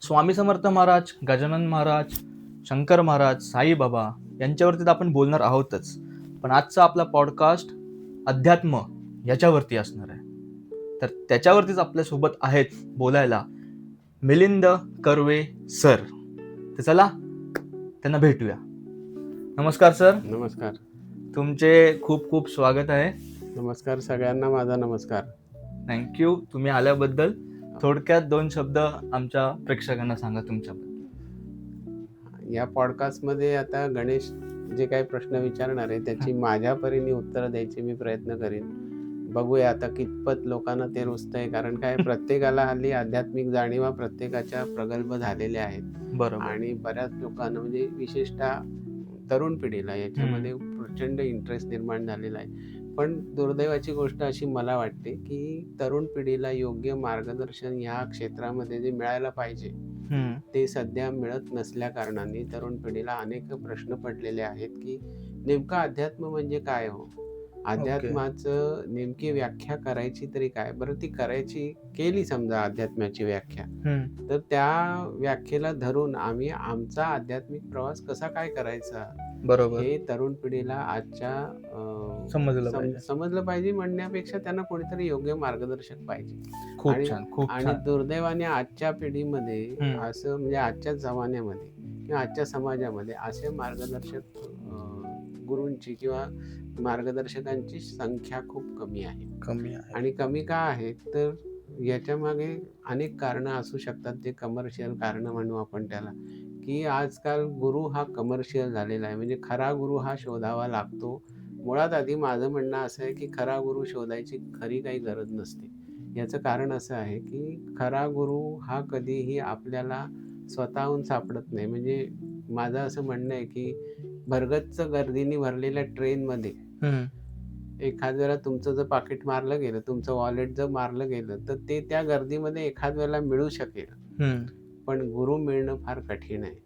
स्वामी समर्थ महाराज, गजानन महाराज, शंकर महाराज, साईबाबा यांच्यावरती तर आपण बोलणार आहोतच. पण आजचा आपला पॉडकास्ट अध्यात्म याच्यावरती असणार आहे. तर त्याच्यावरतीच आपल्यासोबत आहेत बोलायला मिलिंद कर्वे सर. तर चला त्यांना भेटूया. नमस्कार सर. नमस्कार. तुमचे खूप खूप स्वागत आहे. नमस्कार सगळ्यांना, माझा नमस्कार. थँक्यू तुम्ही आल्याबद्दल. थोडक्यात 2 शब्द आमच्या प्रेक्षकांना सांगा तुमच्याबद्दल. या पॉडकास्टमध्ये आता गणेश जे काही प्रश्न विचारणार आहे त्याची माझ्या परीने उत्तरं द्यायचे मी प्रयत्न करीन. बघूया आता कितपत लोकांना ते रुचतंय, कारण काय प्रत्येकाला हल्ली आध्यात्मिक जाणीवा प्रत्येकाच्या प्रगल्भ झालेल्या आहेत. बरोबर. आणि बऱ्याच लोकांना म्हणजे विशेषतः तरुण पिढीला याच्यामध्ये प्रचंड इंटरेस्ट निर्माण झालेला आहे. पण दुर्दैवाची गोष्ट अशी मला वाटते की तरुण पिढीला योग्य मार्गदर्शन ह्या क्षेत्रामध्ये जे मिळायला पाहिजे ते सध्या मिळत नसल्या कारणाने तरुण पिढीला अनेक प्रश्न पडलेले आहेत की नेमकं अध्यात्म म्हणजे काय हो, अध्यात्माचं नेमकी व्याख्या करायची तरी काय. बरं, ती करायची केली समजा अध्यात्माची व्याख्या, तर त्या व्याख्येला धरून आम्ही आमचा आध्यात्मिक प्रवास कसा काय करायचा बरोबर हे तरुण पिढीला आजच्या समजलं पाहिजे. म्हणण्यापेक्षा त्यांना कोणीतरी योग्य मार्गदर्शक पाहिजे. खूप छान, खूप आणि छान. दुर्दैवाने आजच्या पिढीमध्ये असं म्हणजे आजच्या जमान्यामध्ये किंवा आजच्या समाजामध्ये असे मार्गदर्शक गुरूंची किंवा मार्गदर्शकांची संख्या खूप कमी आहे. आणि कमी का आहे तर याच्या मागे अनेक कारणं असू शकतात. ते कमर्शियल कारणं म्हणू आपण त्याला, की आजकाल गुरु हा कमर्शियल झालेला आहे. म्हणजे खरा गुरु हा शोधावा लागतो. मुळात आधी माझं म्हणणं असं आहे की खरा गुरु शोधायची खरी काही गरज नसते. याचं कारण असं आहे की खरा गुरु हा कधीही आपल्याला स्वतःहून सापडत नाही. म्हणजे माझं असं म्हणणं आहे की भरगच्च गर्दीने भरलेल्या ट्रेनमध्ये एखाद वेळेला तुमचं जर पाकिट मारलं गेलं, तुमचं वॉलेट जर मारलं गेलं, तर ते त्या गर्दीमध्ये एखाद वेळेला मिळू शकेल. पण गुरु मिळणं फार कठीण आहे.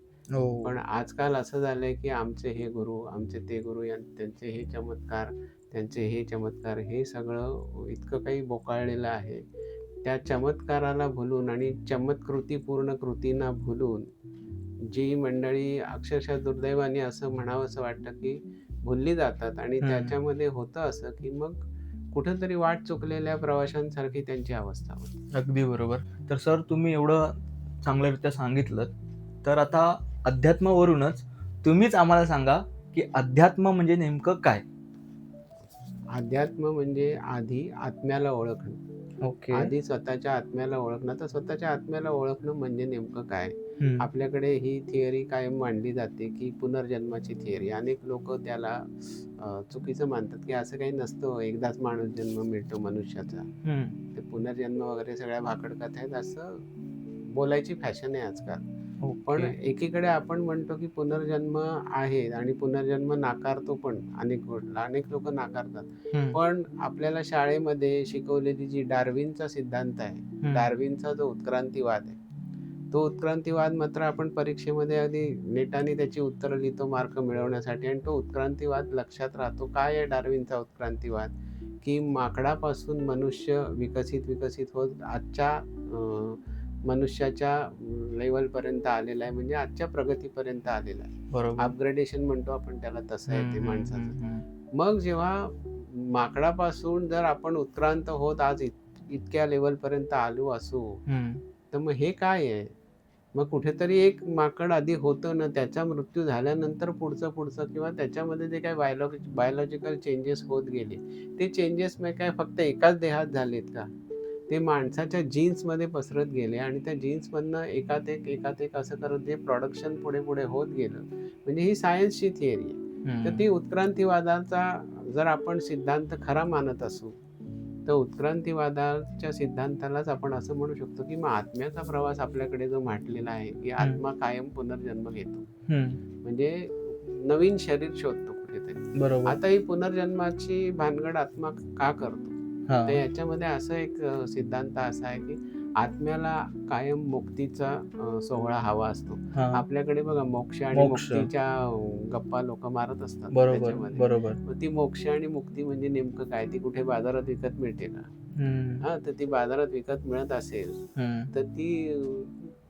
पण आजकाल असं झालंय की आमचे हे गुरु, आमचे ते गुरु, त्यांचे हे चमत्कार, त्यांचे हे चमत्कार, हे सगळं इतकं काही बोकाळलेलं आहे. त्या चमत्काराला भुलून आणि चमत्कृतीपूर्ण कृतींना भुलून जी मंडळी अक्षरशः दुर्दैवाने असं म्हणावंसं वाटतं की भुलली जातात. आणि त्याच्यामध्ये होतं असं की मग कुठंतरी वाट चुकलेल्या प्रवाशांसारखी त्यांची अवस्था होती. अगदी बरोबर. तर सर तुम्ही एवढं चांगल्यारीत्या सांगितलं, तर आता अध्यात्मावरूनच तुम्हीच आम्हाला सांगा की अध्यात्म म्हणजे नेमकं काय. अध्यात्म म्हणजे आधी आत्म्याला ओळखणं. आधी स्वतःच्या आत्म्याला ओळखणं. तर स्वतःच्या आत्म्याला ओळखणं म्हणजे नेमकं काय. आपल्याकडे ही थिअरी कायम मांडली जाते की पुनर्जन्माची थिअरी. अनेक लोक त्याला चुकीचं मानतात की असं काही नसतं, एकदाच माणूस जन्म मिळतो मनुष्याचा, ते पुनर्जन्म वगैरे सगळ्या भाकड कथा आहेत असं बोलायची फॅशन आहे आजकाल. पण एकीकडे आपण म्हणतो की पुनर्जन्म आहे आणि पुनर्जन्म नाकारतो, पण अनेक लोक नाकारतात. पण आपल्याला शाळेमध्ये शिकवलेली जी डार्विनचा सिद्धांत आहे, डार्विनचा जो उत्क्रांतीवाद आहे, तो उत्क्रांतीवाद मात्र आपण परीक्षेमध्ये आधी नेटाने त्याची उत्तरं लिहितो मार्क मिळवण्यासाठी, आणि तो उत्क्रांतीवाद लक्षात राहतो. काय आहे डार्विनचा उत्क्रांतीवाद? की माकडापासून मनुष्य विकसित होत आजच्या मनुष्याच्या लेवलपर्यंत आलेला आहे. म्हणजे आजच्या प्रगतीपर्यंत आलेला आहे. अपग्रेडेशन म्हणतो आपण त्याला, तसं आहे ते माणसाचं. मग जेव्हा माकडापासून जर आपण उत्क्रांत होत आज इतक्या लेवलपर्यंत आलो असू, तर मग हे काय आहे? मग कुठेतरी एक माकड आधी होतं ना, त्याचा मृत्यू झाल्यानंतर पुढचं किंवा त्याच्यामध्ये जे काही बायोलॉजिकल चेंजेस होत गेले, ते चेंजेस मग काय फक्त एकाच देहात झालेत का? ते माणसाच्या जीन्समध्ये पसरत गेले आणि त्या जीन्समधनं एकात एक असं करत जे प्रोडक्शन पुढे होत गेलं. म्हणजे ही सायन्सची थिअरी आहे. तर ती उत्क्रांतीवादाचा जर आपण सिद्धांत खरा मानत असू, तर उत्क्रांतीवादाच्या सिद्धांतालाच आपण असं म्हणू शकतो की मग आत्म्याचा प्रवास आपल्याकडे जो म्हटलेला आहे की आत्मा कायम पुनर्जन्म घेतो, म्हणजे नवीन शरीर शोधतो कुठेतरी. आता ही पुनर्जन्माची भानगड आत्मा का करतो? तर याच्यामध्ये असं एक सिद्धांत असा आहे की आत्म्याला कायम मुक्तीचा सोहळा हवा असतो. आपल्याकडे बघा मोक्ष आणि मुक्तीच्या गप्पा लोक मारत असतात त्याच्यामध्ये. ती मोक्ष आणि मुक्ती म्हणजे नेमकं काय? ती कुठे बाजारात विकत मिळते का? तर ती बाजारात विकत मिळत असेल तर ती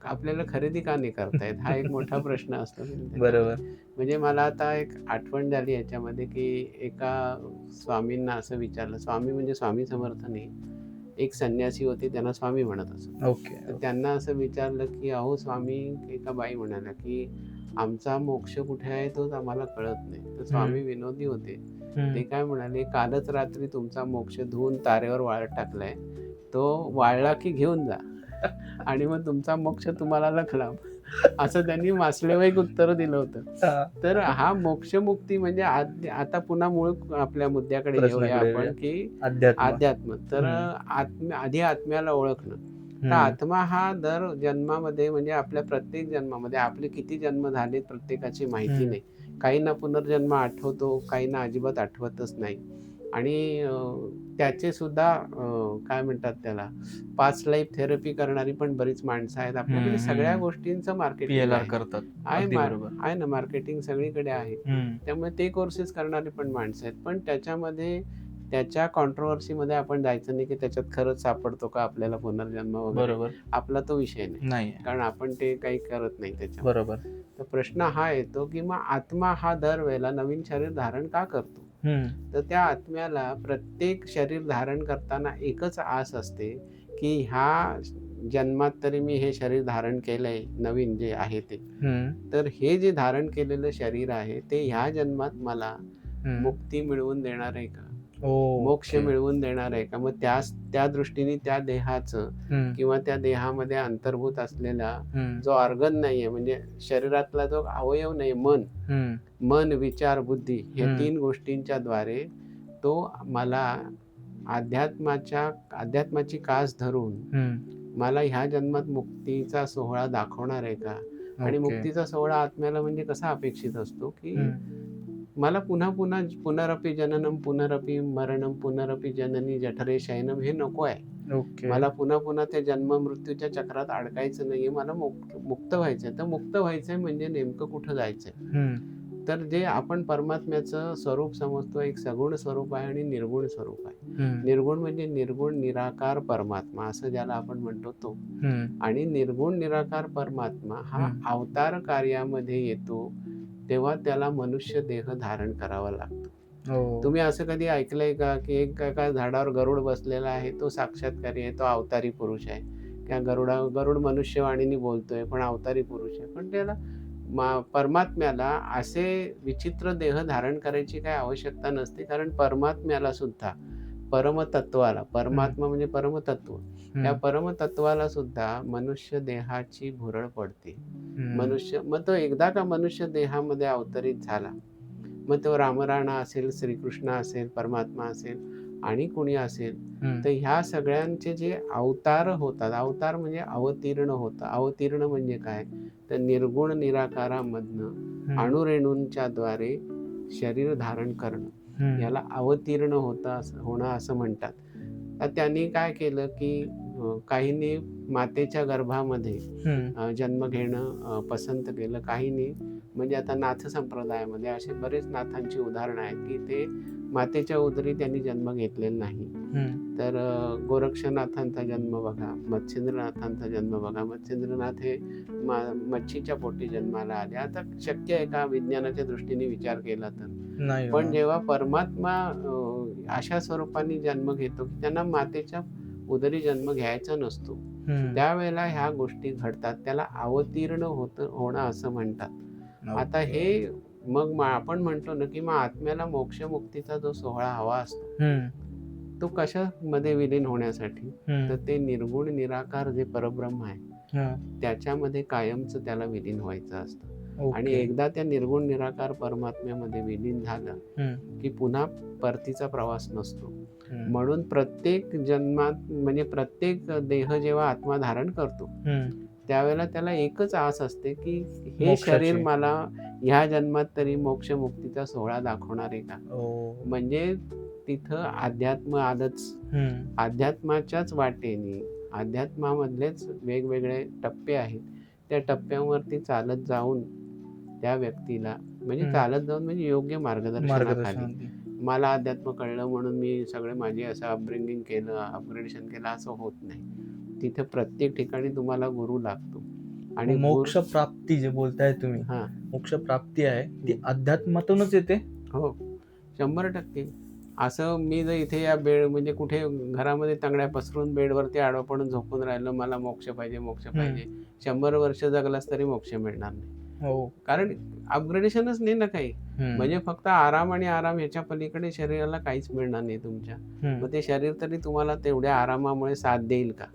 आपल्याला खरेदी का नाही करता येत, हा एक मोठा प्रश्न असतो. बरोबर. म्हणजे मला आता एक आठवण झाली याच्यामध्ये, की एका स्वामींना असं विचारलं, स्वामी म्हणजे स्वामी समर्थ नाही, एक संन्यासी होते, त्यांना स्वामी म्हणत असत. ओके. तर त्यांना असं विचारलं, की अहो स्वामी, एका बाई म्हणाल्या, की आमचा मोक्ष कुठे आहे तोच आम्हाला कळत नाही. तर स्वामी विनोदी होते. ते काय म्हणाले, कालच रात्री तुमचा मोक्ष धुवून तारेवर वाळत टाकलाय, तो वाळला की घेऊन जा आणि मग तुमचा मोक्ष तुम्हाला लखला. असं त्यांनी मासलेवाईक उत्तर दिलं होतं. तर हा मोक्षमुक्ती म्हणजे आता पुन्हा मूळ आपल्या मुद्द्याकडे येऊया प्रश्नाकडे आपण, की अध्यात्म. अध्यात्म. तर आधी आत्म्याला ओळखणं. तर आत्मा हा दर जन्मामध्ये, म्हणजे आपल्या प्रत्येक जन्मामध्ये आपले किती जन्म झाले प्रत्येकाची माहिती नाही. काहींना पुनर्जन्म आठवतो, काहींना अजिबात आठवतच नाही. आणि त्याचे सुद्धा काय म्हणतात त्याला, पास्ट लाईफ थेरपी करणारी पण बरीच माणसं आहेत आपल्याकडे. सगळ्या गोष्टींचं मार्केटिंग PLR आहे. करतात. आहे अगदी बरोबर. आहे ना, मार्केटिंग सगळीकडे आहे. त्यामुळे ते कोर्सेस करणारी पण माणसं आहेत. पण त्याच्यामध्ये त्याच्या कॉन्ट्रोवर्सीमध्ये आपण जायचं नाही, की त्याच्यात खरंच सापडतो का आपल्याला पुनर्जन्म वगैरे. बरोबर. आपला तो विषय नाही, कारण आपण ते काही करत नाही त्याच्यात. बरोबर. तर प्रश्न हा येतो, की मग आत्मा हा दरवेळेला नवीन शरीर धारण का करतो? तर त्या आत्म्याला प्रत्येक शरीर धारण करताना एकच आस असते, की ह्या जन्मात तरी मी हे शरीर धारण केलंय, नवीन जे आहे ते. तर हे जे धारण केलेलं शरीर आहे ते ह्या जन्मात मला मुक्ती मिळवून देणार आहे का, मोक्ष मिळवून देणार आहे का? मग त्या दृष्टीने त्या देहाचं किंवा त्या देहामध्ये अंतर्भूत असलेला जो ऑर्गन नाहीये, म्हणजे शरीरातला जो अवयव नाही, मन, विचार, बुद्धी, हे 3 गोष्टींच्या द्वारे तो मला अध्यात्माची कास धरून मला ह्या जन्मात मुक्तीचा सोहळा दाखवणार आहे का? आणि मुक्तीचा सोहळा आत्म्याला म्हणजे कसा अपेक्षित असतो, की मला पुन्हा पुन्हा पुनरपि जननम पुनरपि मरणम पुनरपि जननी जठरे शयनम हे नको आहे. मला पुन्हा पुन्हा त्या जन्म मृत्यूच्या चक्रात अडकायचं नाहीये. मला मुक्त व्हायचंय. तर मुक्त व्हायचंय म्हणजे नेमकं कुठं जायचंय? तर जे आपण परमात्म्याचं स्वरूप समजतो, एक सगुण स्वरूप आहे आणि निर्गुण स्वरूप आहे. निर्गुण म्हणजे निर्गुण निराकार परमात्मा, असं ज्याला आपण म्हणतो तो. आणि निर्गुण निराकार परमात्मा हा अवतार कार्यामध्ये येतो तेव्हा त्याला मनुष्य देह धारण करावा लागतो. तुम्ही असं कधी ऐकलंय का, की एका झाडावर गरुड बसलेला आहे, तो साक्षात्कारी आहे, तो अवतारी पुरुष आहे. त्या गरुड मनुष्यवाणीने बोलतोय, पण अवतारी पुरुष आहे. पण त्याला परमात्म्याला असे विचित्र देह धारण करायची काही आवश्यकता नसते, कारण परमात्म्याला सुद्धा, परमतत्वाला, परमात्मा म्हणजे परमतत्व, त्या परमतत्वाला सुद्धा मनुष्य देहाची भुरळ पडते. मग तो एकदा का मनुष्य देहामध्ये अवतरित झाला, मग तो रामराणा असेल, श्रीकृष्ण असेल, परमात्मा असेल आणि कुणी असेल, तर ह्या सगळ्यांचे जे अवतार होतात, अवतार म्हणजे अवतीर्ण होतं. अवतीर्ण म्हणजे काय, तर निर्गुण निराकारामधनं अणुरेणूंच्या द्वारे शरीर धारण करणं, याला अवतीर्ण होणं असं म्हणतात. तर त्यांनी काय केलं, की काहींनी मातेच्या गर्भामध्ये जन्म घेणं पसंत केलं, काहींनी, म्हणजे आता नाथ संप्रदायामध्ये असे बरेच नाथांची उदाहरणं आहेत, की ते मातेच्या उदरी त्यांनी जन्म घेतलेला नाही. तर गोरक्षनाथांचा जन्म बघा, मत्स्येंद्रनाथांचा जन्म बघा. मत्स्येंद्रनाथ हे मच्छीच्या पोटी जन्माला आले. आता शक्य आहे का विज्ञानाच्या दृष्टीने विचार केला तर? पण जेव्हा परमात्मा अशा स्वरूपाने जन्म घेतो, की त्यांना मातेच्या उदरी जन्म घ्यायचा नसतो, त्यावेळेला ह्या गोष्टी घडतात, त्याला अवतीर्ण होणं असं म्हणतात. आता हे मग आपण म्हणतो ना, की मग आत्म्याला मोक्ष मुक्तीचा जो सोहळा हवा असतो, तो कशामध्ये विलीन होण्यासाठी, तर ते निर्गुण निराकार जे परब्रह्म आहे त्याच्यामध्ये कायमचं त्याला विलीन व्हायचं असतं. आणि एकदा त्या निर्गुण निराकार परमात्म्यामध्ये विलीन झालं, की पुन्हा परतीचा प्रवास नसतो. म्हणून प्रत्येक जन्मात, म्हणजे प्रत्येक देह जेव्हा आत्मा धारण करतो, त्यावेळेला त्याला एकच आस असते, की हे शरीर मला ह्या जन्मात तरी मोक्ष मुक्तीचा सोहळा दाखवणार आहे का? म्हणजे तिथं अध्यात्म आलंच. अध्यात्माच्याच वाटेने, अध्यात्मामधलेच वेगवेगळे टप्पे आहेत, त्या टप्प्यांवरती चालत जाऊन त्या व्यक्तीला, म्हणजे चालत जाऊन म्हणजे योग्य मार्गदर्शनाखाली, मला अध्यात्म कळलं म्हणून मी सगळे माझे असं अपब्रिंगिंग केलं, अपग्रेडेशन केलं, असं होत नाही. तिथे प्रत्येक ठिकाणी तुम्हाला गुरु लागतो. आणि मोक्ष प्राप्ती जे बोलताय तुम्ही, हा मोक्ष प्राप्ती आहे ती अध्यात्मातूनच येते. हो 100%. असं मी जर इथे या म्हणजे कुठे घरामध्ये तांगड्या पसरून बेडवरती आडवं पडून झोपून राहिलं, मला मोक्ष पाहिजे मोक्ष पाहिजे, 100 वर्ष जगलास तरी मोक्ष मिळणार नाही. हो. कारण अपग्रेडेशनच नाही ना काही. म्हणजे फक्त आराम आणि आराम ह्याच्या पलीकडे शरीराला काहीच मिळणार नाही तुमच्या. मग ते शरीर तरी तुम्हाला तेवढ्या आरामामुळे साथ देईल का?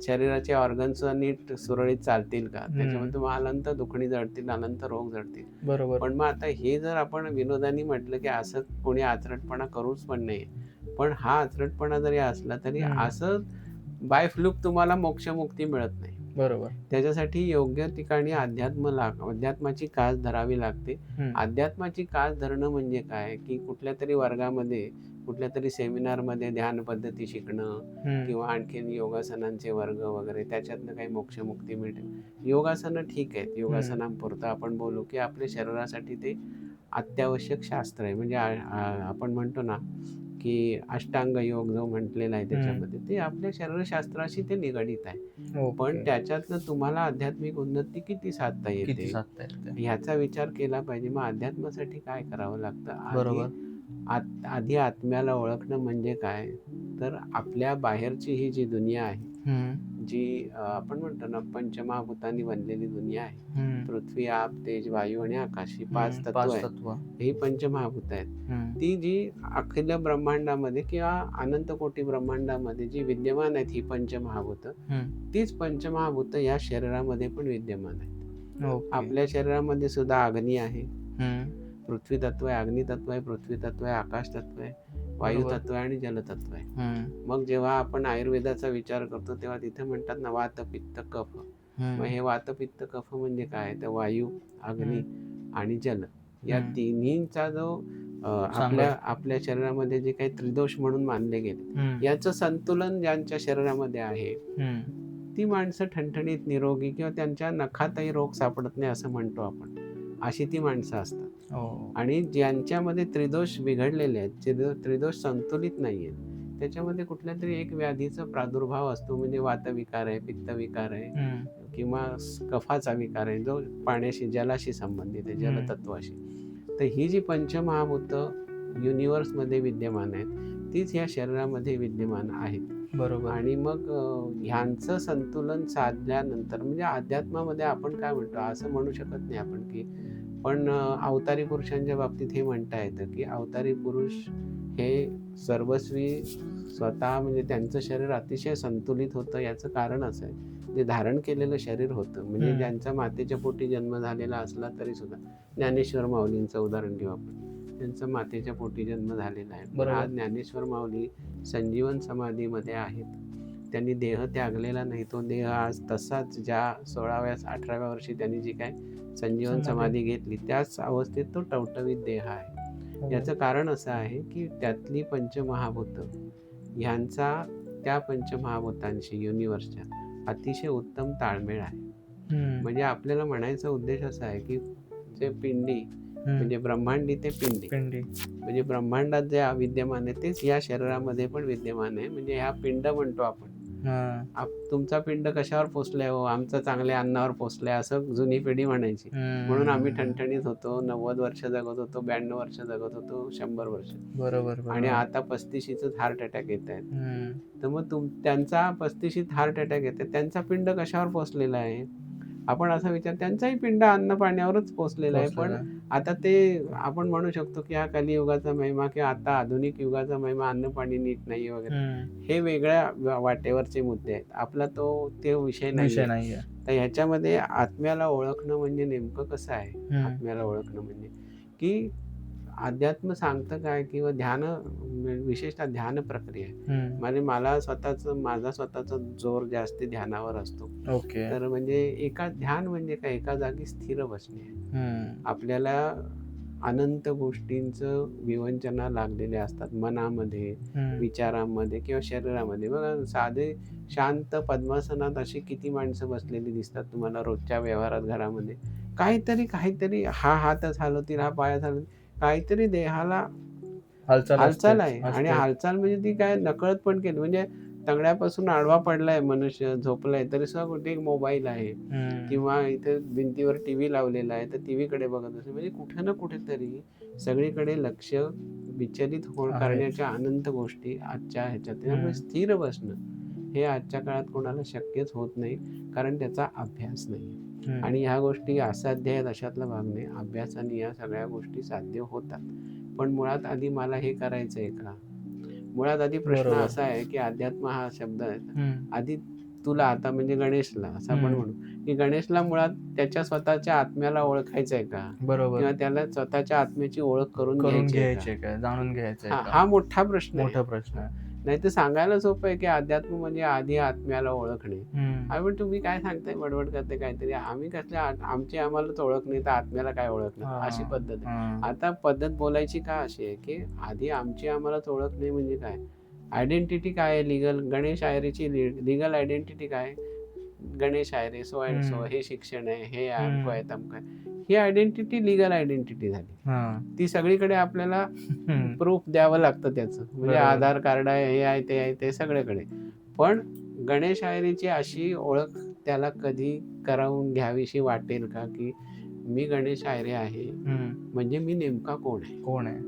शरीराचे ऑर्गन्स नीट सुरळीत चालतील का? त्याच्यामुळे तुम्हाला अनंत दुखणी जडतील, अनंत रोग जडतील. बरोबर. पण मग आता हे जर आपण विनोदाने म्हटलं की असं कोणी आचरटपणा करूच पण नाही, पण हा आचरटपणा जरी असला तरी असं बाय फ्लूक तुम्हाला मोक्षमुक्ती मिळत नाही. बरोबर. त्याच्यासाठी योग्य ठिकाणी अध्यात्माची कास धरावी लागते. अध्यात्माची कास धरणं म्हणजे काय, की कुठल्या तरी वर्गामध्ये, कुठल्या तरी सेमिनारमध्ये ध्यान पद्धती शिकणं किंवा आणखीन योगासनांचे वर्ग वगैरे, त्याच्यातनं काही मोक्षमुक्ती मिळते. योगासनं ठीक आहेत, योगासनांपुरतं आपण बोलू की आपल्या शरीरासाठी ते अत्यावश्यक शास्त्र आहे. म्हणजे आपण म्हणतो ना की अष्टांग योग जो म्हटलेला आहे त्याच्यामध्ये, ते आपल्या शरीरशास्त्राशी ते निगडित आहे. पण त्याच्यातनं तुम्हाला आध्यात्मिक उन्नती किती साधता येते ह्याचा विचार केला पाहिजे. मग अध्यात्मासाठी काय करावं लागतं? आधी आत्म्याला ओळखणं म्हणजे काय, तर आपल्या बाहेरची ही जी दुनिया आहे, जी आपण म्हणतो ना पंचमहाभूतांनी बनलेली दुनिया आहे, पृथ्वी, आप, तेज, वायू आणि आकाश, ही 5 तत्व आहेत. ही पंचमहाभूत आहेत. ती जी अखिल ब्रह्मांडामध्ये किंवा अनंत कोटी ब्रह्मांडामध्ये जी विद्यमान आहेत, ही पंचमहाभूत, तीच पंचमहाभूत या शरीरामध्ये पण विद्यमान आहेत. आपल्या शरीरामध्ये सुद्धा अग्नी आहे, पृथ्वी तत्व आहे, अग्नी तत्व आहे, पृथ्वी तत्व आहे, आकाश तत्व आहे, वायू तत्व आहे आणि जलतत्व आहे. मग जेव्हा आपण आयुर्वेदाचा विचार करतो तेव्हा तिथे म्हणतात ना वात, पित्त, कफ. मग हे वात, पित्त, कफ म्हणजे काय, तर वायू, अग्नी आणि जल या तिन्हींचा जो आपल्या शरीरामध्ये जे काही त्रिदोष म्हणून मानले गेले, याचं संतुलन ज्यांच्या शरीरामध्ये आहे, ती माणसं ठणठणीत, निरोगी किंवा त्यांच्या नखातही रोग सापडत नाही असं म्हणतो आपण, अशी ती माणसं असतात. आणि ज्यांच्यामध्ये त्रिदोष बिघडलेले आहेत, त्रिदोष संतुलित नाही आहेत, त्याच्यामध्ये कुठल्या तरी एक व्याधीचा प्रादुर्भाव असतो. म्हणजे वातविकार आहे, पित्तविकार आहे किंवा कफाचा विकार आहे, जो पाण्याशी, जलाशी संबंधित आहे, जलतत्वाशी. तर ही जी पंचमहाभूत युनिव्हर्समध्ये विद्यमान आहेत, तीच ह्या शरीरामध्ये विद्यमान आहेत. बरोबर. आणि मग ह्यांचं संतुलन साधल्यानंतर, म्हणजे अध्यात्मामध्ये आपण काय म्हणतो, असं म्हणू शकत नाही आपण की, पण अवतारी पुरुषांच्या बाबतीत हे म्हणता येतं की अवतारी पुरुष हे सर्वस्वी स्वतः, म्हणजे त्यांचं शरीर अतिशय संतुलित होतं. याचं कारण असं आहे, जे धारण केलेलं शरीर होतं, म्हणजे ज्यांचा मातेच्या पोटी जन्म झालेला असला तरी सुद्धा, ज्ञानेश्वर माऊलींचं उदाहरण घेऊ आपण, त्यांचा मातेच्या पोटी जन्म झालेला आहे. पण आज ज्ञानेश्वर माऊली संजीवन समाधीमध्ये आहेत. त्यांनी देह त्यागलेला नाही, तो देह आज तसाच, ज्या 16व्या 18व्या वर्षी त्यांनी जी काय संजीवन समाधी घेतली, त्याच अवस्थेत तो टवटवीत देह आहे. याचं कारण असं आहे की त्यातली पंचमहाभूत ह्यांचा त्या पंचमहाभूतांशी, युनिव्हर्सच्या, अतिशय उत्तम ताळमेळ आहे. म्हणजे आपल्याला म्हणायचा उद्देश असा आहे की जे पिंडी, म्हणजे ब्रह्मांडी ते पिंडी, म्हणजे ब्रह्मांडात जे विद्यमान आहे तेच या शरीरामध्ये पण विद्यमान आहे. म्हणजे ह्या पिंड म्हणतो आपण, तुमचा पिंड कशावर पोचलाय हो, आमचं चांगल्या अन्नावर पोचलाय, असं जुनी पिढी म्हणायची. म्हणून आम्ही ठणठणीत होतो, 90 वर्ष जगत होतो, 92 वर्ष जगत होतो, 100 वर्ष. बरोबर. आणि आता 35च हार्ट अटॅक येत आहेत. तर मग त्यांचा 35th हार्ट अटॅक येत आहे, त्यांचा पिंड कशावर पोचलेला आहे? आपण असा विचार, त्यांचाही पिंड अन्न पाण्यावरच पोचलेला आहे. पण आता ते आपण म्हणू शकतो की हा कलियुगाचा महिमा किंवा आता आधुनिक युगाचा महिमा, अन्न पाणी नीट नाही वगैरे, हे वेगळ्या वाटेवरचे मुद्दे आहेत. आपला ते विषय नाही. तर ह्याच्यामध्ये आत्म्याला ओळखणं म्हणजे नेमकं कसं आहे? आत्म्याला ओळखणं म्हणजे की अध्यात्म सांगतं काय, किंवा ध्यान, विशेषतः ध्यान प्रक्रिया, म्हणजे माझा स्वतःचा जोर जास्त ध्यानावर असतो. तर म्हणजे ध्यान म्हणजे काय, एका जागी स्थिर बसणे. आपल्याला अनंत गोष्टींचं विवंचना लागलेले असतात मनामध्ये, विचारांमध्ये किंवा शरीरामध्ये. बघा, साधे शांत पद्मासनात अशी किती माणसं बसलेली दिसतात तुम्हाला रोजच्या व्यवहारात, घरामध्ये. काहीतरी हा हातच हलवतील, हा पायच हलवतील, काहीतरी देहाला हालचाल आहे. आणि हालचाल म्हणजे ती काय नकळत पण केली, म्हणजे तंगड्यापासून आडवा पडलाय मनुष्य, झोपलाय, तरी सुद्धा कुठे एक मोबाईल आहे किंवा इथे भिंतीवर टीव्ही लावलेला आहे, तर टीव्हीकडे बघत असेल. म्हणजे कुठे ना कुठेतरी सगळीकडे लक्ष विचलित करण्याच्या अनंत गोष्टी आजच्या ह्याच्यात. त्यामुळे स्थिर बसणं हे आजच्या काळात कोणाला शक्यच होत नाही, कारण त्याचा अभ्यास नाही. आणि ह्या गोष्टी असाध्य आहेत अशातला भाग नाही. अभ्यासाने या सगळ्या गोष्टी साध्य होतात. पण मुळात आधी मला हे करायचंय का? मुळात आधी प्रश्न असा आहे की अध्यात्म हा शब्द आहे, आधी तुला, आता म्हणजे गणेशला असं आपण म्हणू की गणेशला मुळात त्याच्या स्वतःच्या आत्म्याला ओळखायचं आहे का? बरोबर. किंवा त्याला स्वतःच्या आत्म्याची ओळख करून घ्यायची का, जाणून घ्यायचंय का? हा मोठा प्रश्न आहे. नाही तर सांगायला सोपं आहे की अध्यात्म म्हणजे आधी आत्म्याला ओळखणे. पण तुम्ही काय सांगताय, बडबड करते काहीतरी, आम्ही कसल्या आमची आम्हालाच ओळख नाही तर आत्म्याला काय ओळखणार, अशी पद्धत आहे. आता पद्धत बोलायची का अशी आहे की आधी आमची आम्हालाच ओळख नाही म्हणजे काय? आयडेंटिटी काय आहे लिगल? गणेश आयरेची लिगल आयडेंटिटी काय? Ganesh Ayre so and so, हे शिक्षण आहे, हे अमको आहे तमको आहे, ही आयडेंटिटी लिगल आयडेंटिटी झाली. ती सगळीकडे आपल्याला प्रूफ द्यावं लागतं त्याचं, म्हणजे आधार कार्ड आहे, हे आहे, ते आहे, ते सगळीकडे. पण गणेश आयरेची अशी ओळख त्याला कधी करावून घ्यावीशी वाटेल का की मी गणेश आयरे आहे म्हणजे मी नेमका कोण आहे?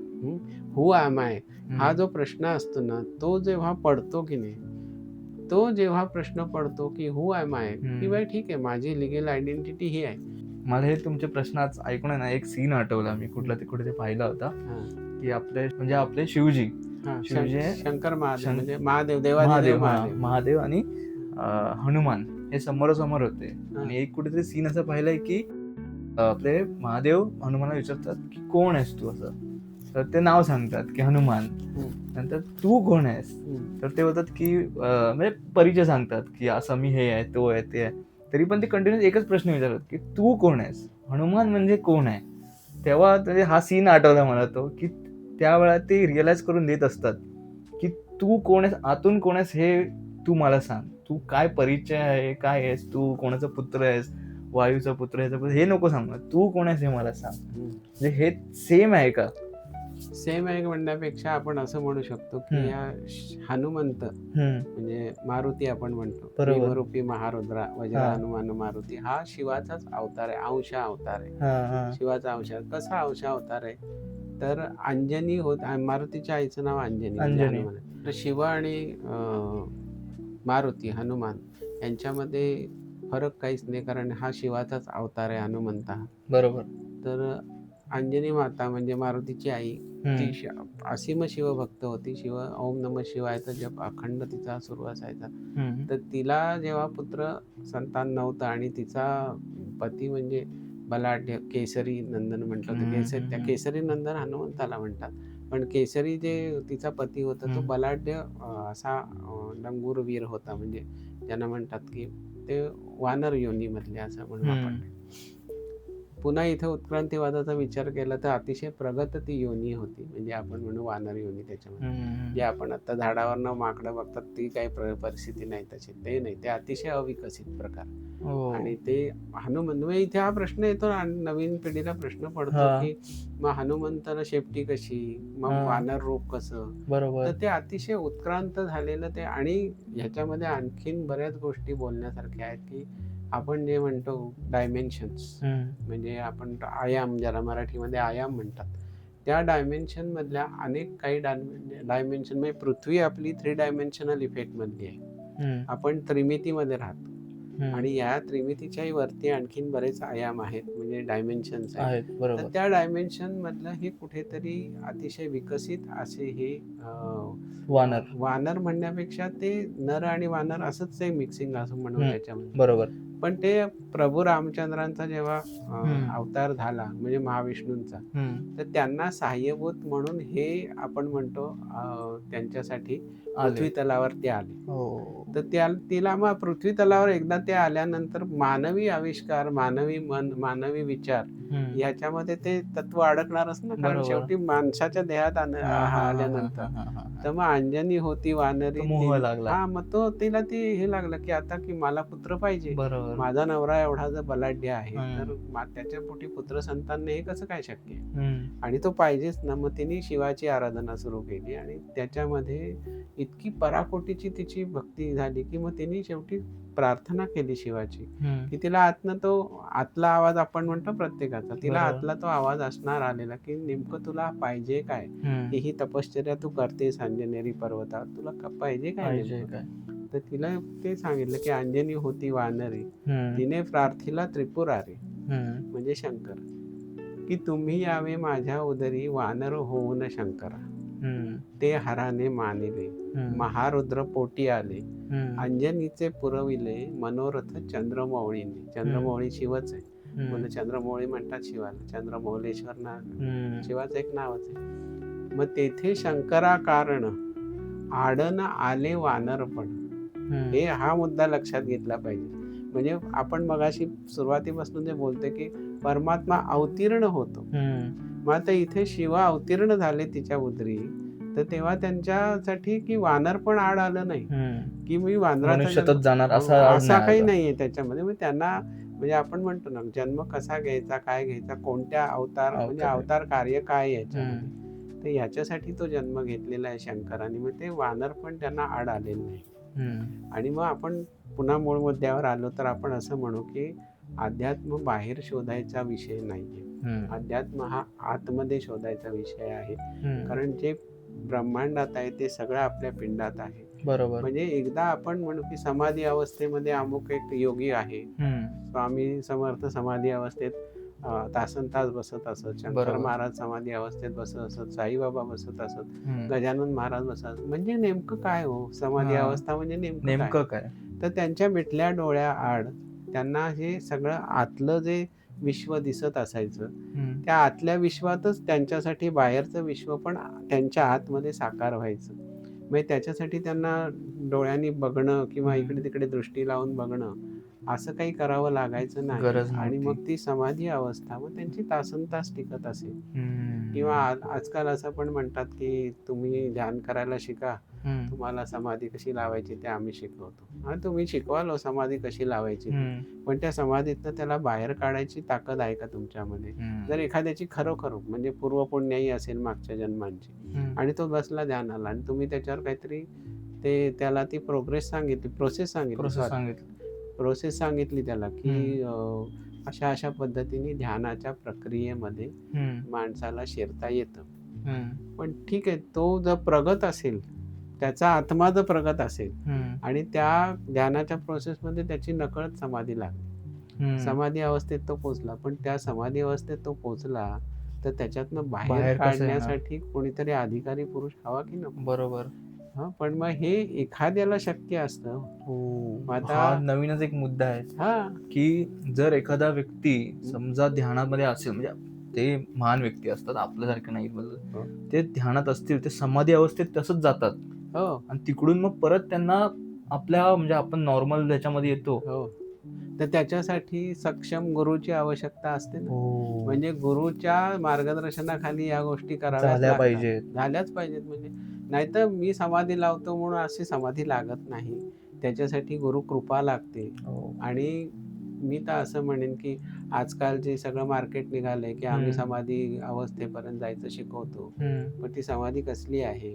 हु ॲम आय? हा जो प्रश्न असतो ना, तो जेव्हा पडतो की नाही, तो जेव्हा प्रश्न पडतो की हु ॲम आय, की बाई ठीक आहे माझी लिगल आयडेंटिटी ही आहे. मला हे तुमचे प्रश्न आज ऐकून ना एक सीन आठवला, मी कुठे ते पाहिला होता की आपले शिवजी शंकर म्हणजे महादेव आणि हनुमान हे समोरासमोर होते. आणि एक कुठेतरी सीन असं पाहिलंय की आपले महादेव हनुमानला विचारतात की कोण आहेस तू, असं. तर ते नाव सांगतात की हनुमान. नंतर तू कोण आहेस? तर ते बोलतात की म्हणजे परिचय सांगतात की असं मी हे आहे, तो आहे, ते आहे. तरी पण ते कंटिन्युअस एकच प्रश्न विचारतात की तू कोण आहेस? हनुमान म्हणजे कोण आहे? तेव्हा हा सीन आठवला मला तो, की त्यावेळा ते रिअलाइज करून देत असतात की तू कोण आहेस, आतून कोण आहेस हे तू मला सांग. तू काय परिचय आहे, काय आहेस, तू कोणाचा पुत्र आहेस, वायूचा पुत्र, हे नको सांग, तू कोण आहेस हे मला सांग. म्हणजे हे सेम आहे का? सेम आहे म्हणण्यापेक्षा आपण असं म्हणू शकतो की या हनुमंत म्हणजे मारुती आपण म्हणतो, भीमरूपी महारुद्रा वज्र हनुमान मारुती, हा शिवाचाच अवतार आहे, अंश अवतार आहे, शिवाचा अंश. कसा अंश अवतार आहे? तर अंजनी होत, मारुतीच्या आईचं नाव अंजनी. तर शिव आणि मारुती हनुमान यांच्यामध्ये फरक काहीच नाही, कारण हा शिवाचाच अवतार आहे हनुमंत हा. बरोबर. तर अंजनी माता म्हणजे मारुतीची आई, ती असीम शिवभक्त होती. शिव ओम नमः शिवायचा जप अखंड तिचा सुरू असायचा. तर तिला जेव्हा पुत्र संतान नव्हतं आणि तिचा पती म्हणजे बलाढ्य केसरी नंदन म्हटलं होतं, त्या केसरी नंदन हनुमंताला म्हणतात. पण केसरी जे तिचा पती होता तो बलाढ्य असा लंगूरवीर होता, म्हणजे ज्यांना म्हणतात की ते वानर योनीमधले असं म्हणू आपण. पुन्हा इथे उत्क्रांतीवादाचा विचार केला तर अतिशय प्रगत ती योनी होती, म्हणजे आपण म्हणू वानर योनी. त्याच्यामध्ये जे आपण आता झाडावर माकडं बघतात ती काही परिस्थिती नाही तशी, ते नाही, ते अतिशय अविकसित प्रकार. आणि ते हनुमंत, इथे हा प्रश्न येतो, नवीन पिढीला प्रश्न पडतो की मग हनुमंताला शेपटी कशी, मग वानर रूप कसं. तर ते अतिशय उत्क्रांत झालेलं ते. आणि ह्याच्यामध्ये आणखीन बऱ्याच गोष्टी बोलण्यासारख्या आहेत की आपण जे म्हणतो डायमेन्शन्स, म्हणजे आपण आयाम, ज्याला मराठीमध्ये आयाम म्हणतात, त्या डायमेन्शन मधल्या अनेक काही डायमेन्शन, म्हणजे पृथ्वी आपली 3 डायमेन्शनल इफेक्ट मधली आहे, आपण त्रिमितीमध्ये राहतो. आणि या त्रिमितीच्याही वरती आणखीन बरेच आयाम आहेत, म्हणजे डायमेन्शन्स आहेत. तर त्या डायमेन्शन मधलं हे कुठेतरी अतिशय विकसित असे हे वानर म्हणण्यापेक्षा ते नर आणि वानर असंच एक मिक्सिंग असं म्हणून त्याच्यामध्ये. बरोबर. पण ते प्रभू रामचंद्रांचा जेव्हा अवतार झाला, म्हणजे महाविष्णूंचा, तर त्यांना सहाय्यभूत म्हणून हे आपण म्हणतो त्यांच्यासाठी पृथ्वी तलावर ते आले. तर तिला मग पृथ्वी तलावर एकदा ते आल्यानंतर मानवी आविष्कार, मानवी मन, मानवी विचार याच्यामध्ये ते तत्व अडकणारच ना, कारण शेवटी माणसाच्या देहात आल्यानंतर. तर मग अंजनी होती वानरी, मग तो तिला ती हे लागलं की आता की मला पुत्र पाहिजे, माझा नवरा एवढा जर बलाढ्य आहे तर त्याच्या पोटी पुत्र संतान हे कसं काय शक्य आहे, आणि तो पाहिजेच ना. मग तिने शिवाची आराधना सुरू केली आणि त्याच्यामध्ये इतकी पराकोटीची तिची भक्ती झाली की मग तिने शेवटी प्रार्थना केली शिवाची, की तिला आतनं तो आतला आवाज आपण म्हणतो प्रत्येकाचा, तिला बरोबर. आतला तो आवाज असणार आलेला की नेमकं तुला पाहिजे काय, की ही तपश्चर्या तू करतेस अंजनेरी पर्वतावर, तुला पाहिजे काय पाहिजे नेमकं. काय. तर तिला ते सांगितलं की अंजनी होती वानरी, तिने प्रार्थिला त्रिपुरारी, म्हणजे शंकर, की तुम्ही यावे माझ्या उदरी वानर होऊन शंकरा, ते हराने मानिले महारुद्र पोटी आले, अंजनीचे पुरविले मनोरथ चंद्रमौळीने. चंद्रमौळी शिवच आहे, म्हणून चंद्रमौळी म्हणतात शिवाला, चंद्रमौलेश्वर नाव शिवाचं एक नावच आहे. मग तेथे शंकरा कारण आडन आले वानरपण, हे हा मुद्दा लक्षात घेतला पाहिजे. म्हणजे आपण मगाशी सुरुवातीपासून जे बोलतोय की परमात्मा अवतीर्ण होतो, मग आता इथे शिवा अवतीर्ण झाले तिच्या उदरी, तर तेव्हा त्यांच्यासाठी की वानर पण आड आलं नाही, की मी वानराचा जाणार असा काही नाहीये त्याच्यामध्ये. मग त्यांना म्हणजे आपण म्हणतो ना जन्म कसा घ्यायचा, काय घ्यायचा, कोणत्या अवतार म्हणजे अवतार कार्य काय याच्यामध्ये, तर ह्याच्यासाठी तो जन्म घेतलेला आहे शंकराने. मग ते वानर पण त्यांना आड आलेलं नाही. आणि मग आपण पुन्हा मूळ मुद्द्यावर आलो तर आपण असं म्हणू की अध्यात्म बाहेर शोधायचा विषय नाहीये, अध्यात्म हा आतमध्ये शोधायचा विषय आहे. कारण जे ब्रह्मांडात आहे ते सगळं आपल्या पिंडात आहे. बरोबर. म्हणजे एकदा आपण म्हणू की समाधी अवस्थेमध्ये अमुक एक योगी आहे, स्वामी समर्थ समाधी अवस्थेत तासन तास बसत असत, शंकर महाराज समाधी अवस्थेत बसत असत, साईबाबा बसत असत, गजानन महाराज बसत. म्हणजे नेमकं काय हो समाधी अवस्था म्हणजे नेमकं काय. तर त्यांच्या मिटल्या डोळ्या आड त्यांना हे सगळं आतलं जे विश्व दिसत असायचं, त्या आतल्या विश्वातच त्यांच्यासाठी बाहेरचं विश्व पण त्यांच्या आतमध्ये साकार व्हायचं. म्हणजे त्याच्यासाठी त्यांना डोळ्यांनी बघणं किंवा इकडे तिकडे दृष्टी लावून बघणं असं काही करावं लागायचं नाही. आणि मग ती समाधी अवस्था मग त्यांची तासनतास टिकत असेल. किंवा आजकाल असं पण म्हणतात की तुम्ही ध्यान करायला शिका, तुम्हाला समाधी कशी लावायची ते आम्ही शिकवतो. आणि तुम्ही शिकवाल समाधी कशी लावायची, पण त्या समाधीतनं त्याला बाहेर काढायची ताकद आहे का तुमच्यामध्ये. जर एखाद्याची खरोखर म्हणजे पूर्वपुण्याई असेल मागच्या जन्मांची आणि तो बसला ध्यानाला आणि तुम्ही त्याच्यावर काहीतरी त्याला ती प्रोसेस सांगितली त्याला की अशा अशा पद्धतीने ध्यानाच्या प्रक्रियेमध्ये माणसाला शिरता येतं. पण ठीक आहे, तो जर प्रगत असेल, त्याचा आत्मा जर प्रगत असेल आणि त्या ध्यानाच्या प्रोसेसमध्ये त्याची नकळत समाधी लागली, समाधी अवस्थेत तो पोचला, पण त्या समाधी अवस्थेत तो पोचला तर त्याच्यातनं बाहेर काढण्यासाठी कोणीतरी अधिकारी पुरुष हवा की नको. बरोबर. पण मग हे एखाद्याला शक्य असतं. आता नवीनच एक मुद्दा आहे की जर एखादा व्यक्ती समजा ध्यानामध्ये असेल, म्हणजे ते महान व्यक्ती असतात आपल्यासारखे नाही, ते ध्यानात असतील, ते समाधी अवस्थेत तसंच जातात आणि तिकडून मग परत त्यांना आपल्या म्हणजे आपण नॉर्मल त्याच्यामध्ये येतो. तर त्याच्यासाठी सक्षम गुरुची आवश्यकता असते ना. म्हणजे गुरुच्या मार्गदर्शनाखाली या गोष्टी झाल्याच पाहिजेत. म्हणजे नाहीतर मी समाधी लावतो म्हणून अशी समाधी लागत नाही, त्याच्यासाठी गुरु कृपा लागते. आणि मी तर असं म्हणेन की आजकाल जे सगळं मार्केट निघालंय की आम्ही समाधी अवस्थेपर्यंत जायचं शिकवतो, पण ती समाधी कसली आहे,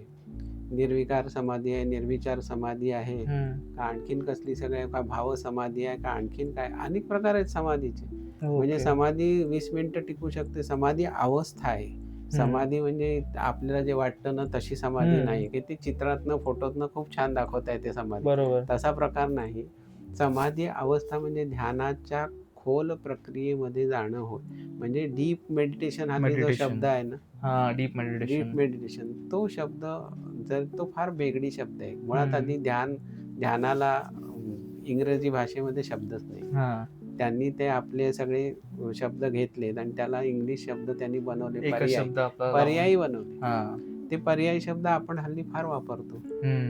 निर्विकार समाधी आहे, निर्विचार समाधी आहे का आणखीन कसली, सगळ्या का भाव समाधी आहे का आणखीन काय, अनेक प्रकार आहेत समाधीचे. म्हणजे समाधी 20 मिनिटं टिकू शकते, समाधी अवस्था आहे. समाधी म्हणजे आपल्याला जे वाटतं ना तशी समाधी नाही की ती चित्रातनं फोटोतनं खूप छान दाखवता येते समाधी, तसा प्रकार नाही. समाधी अवस्था म्हणजे ध्यानाच्या खोल प्रक्रियेमध्ये जाणं होय. म्हणजे डीप मेडिटेशन हा जो शब्द आहे ना, डीप मेडिटेशन, तो शब्द जर तो फार बेगडी शब्द आहे. मुळात आधी ध्यानाला इंग्रजी भाषेमध्ये शब्दच नाही. त्यांनी ते आपले सगळे शब्द घेतलेत आणि त्याला इंग्लिश शब्द त्यांनी बनवले, पर्यायी बनवले. ते पर्यायी शब्द आपण हल्ली फार वापरतो.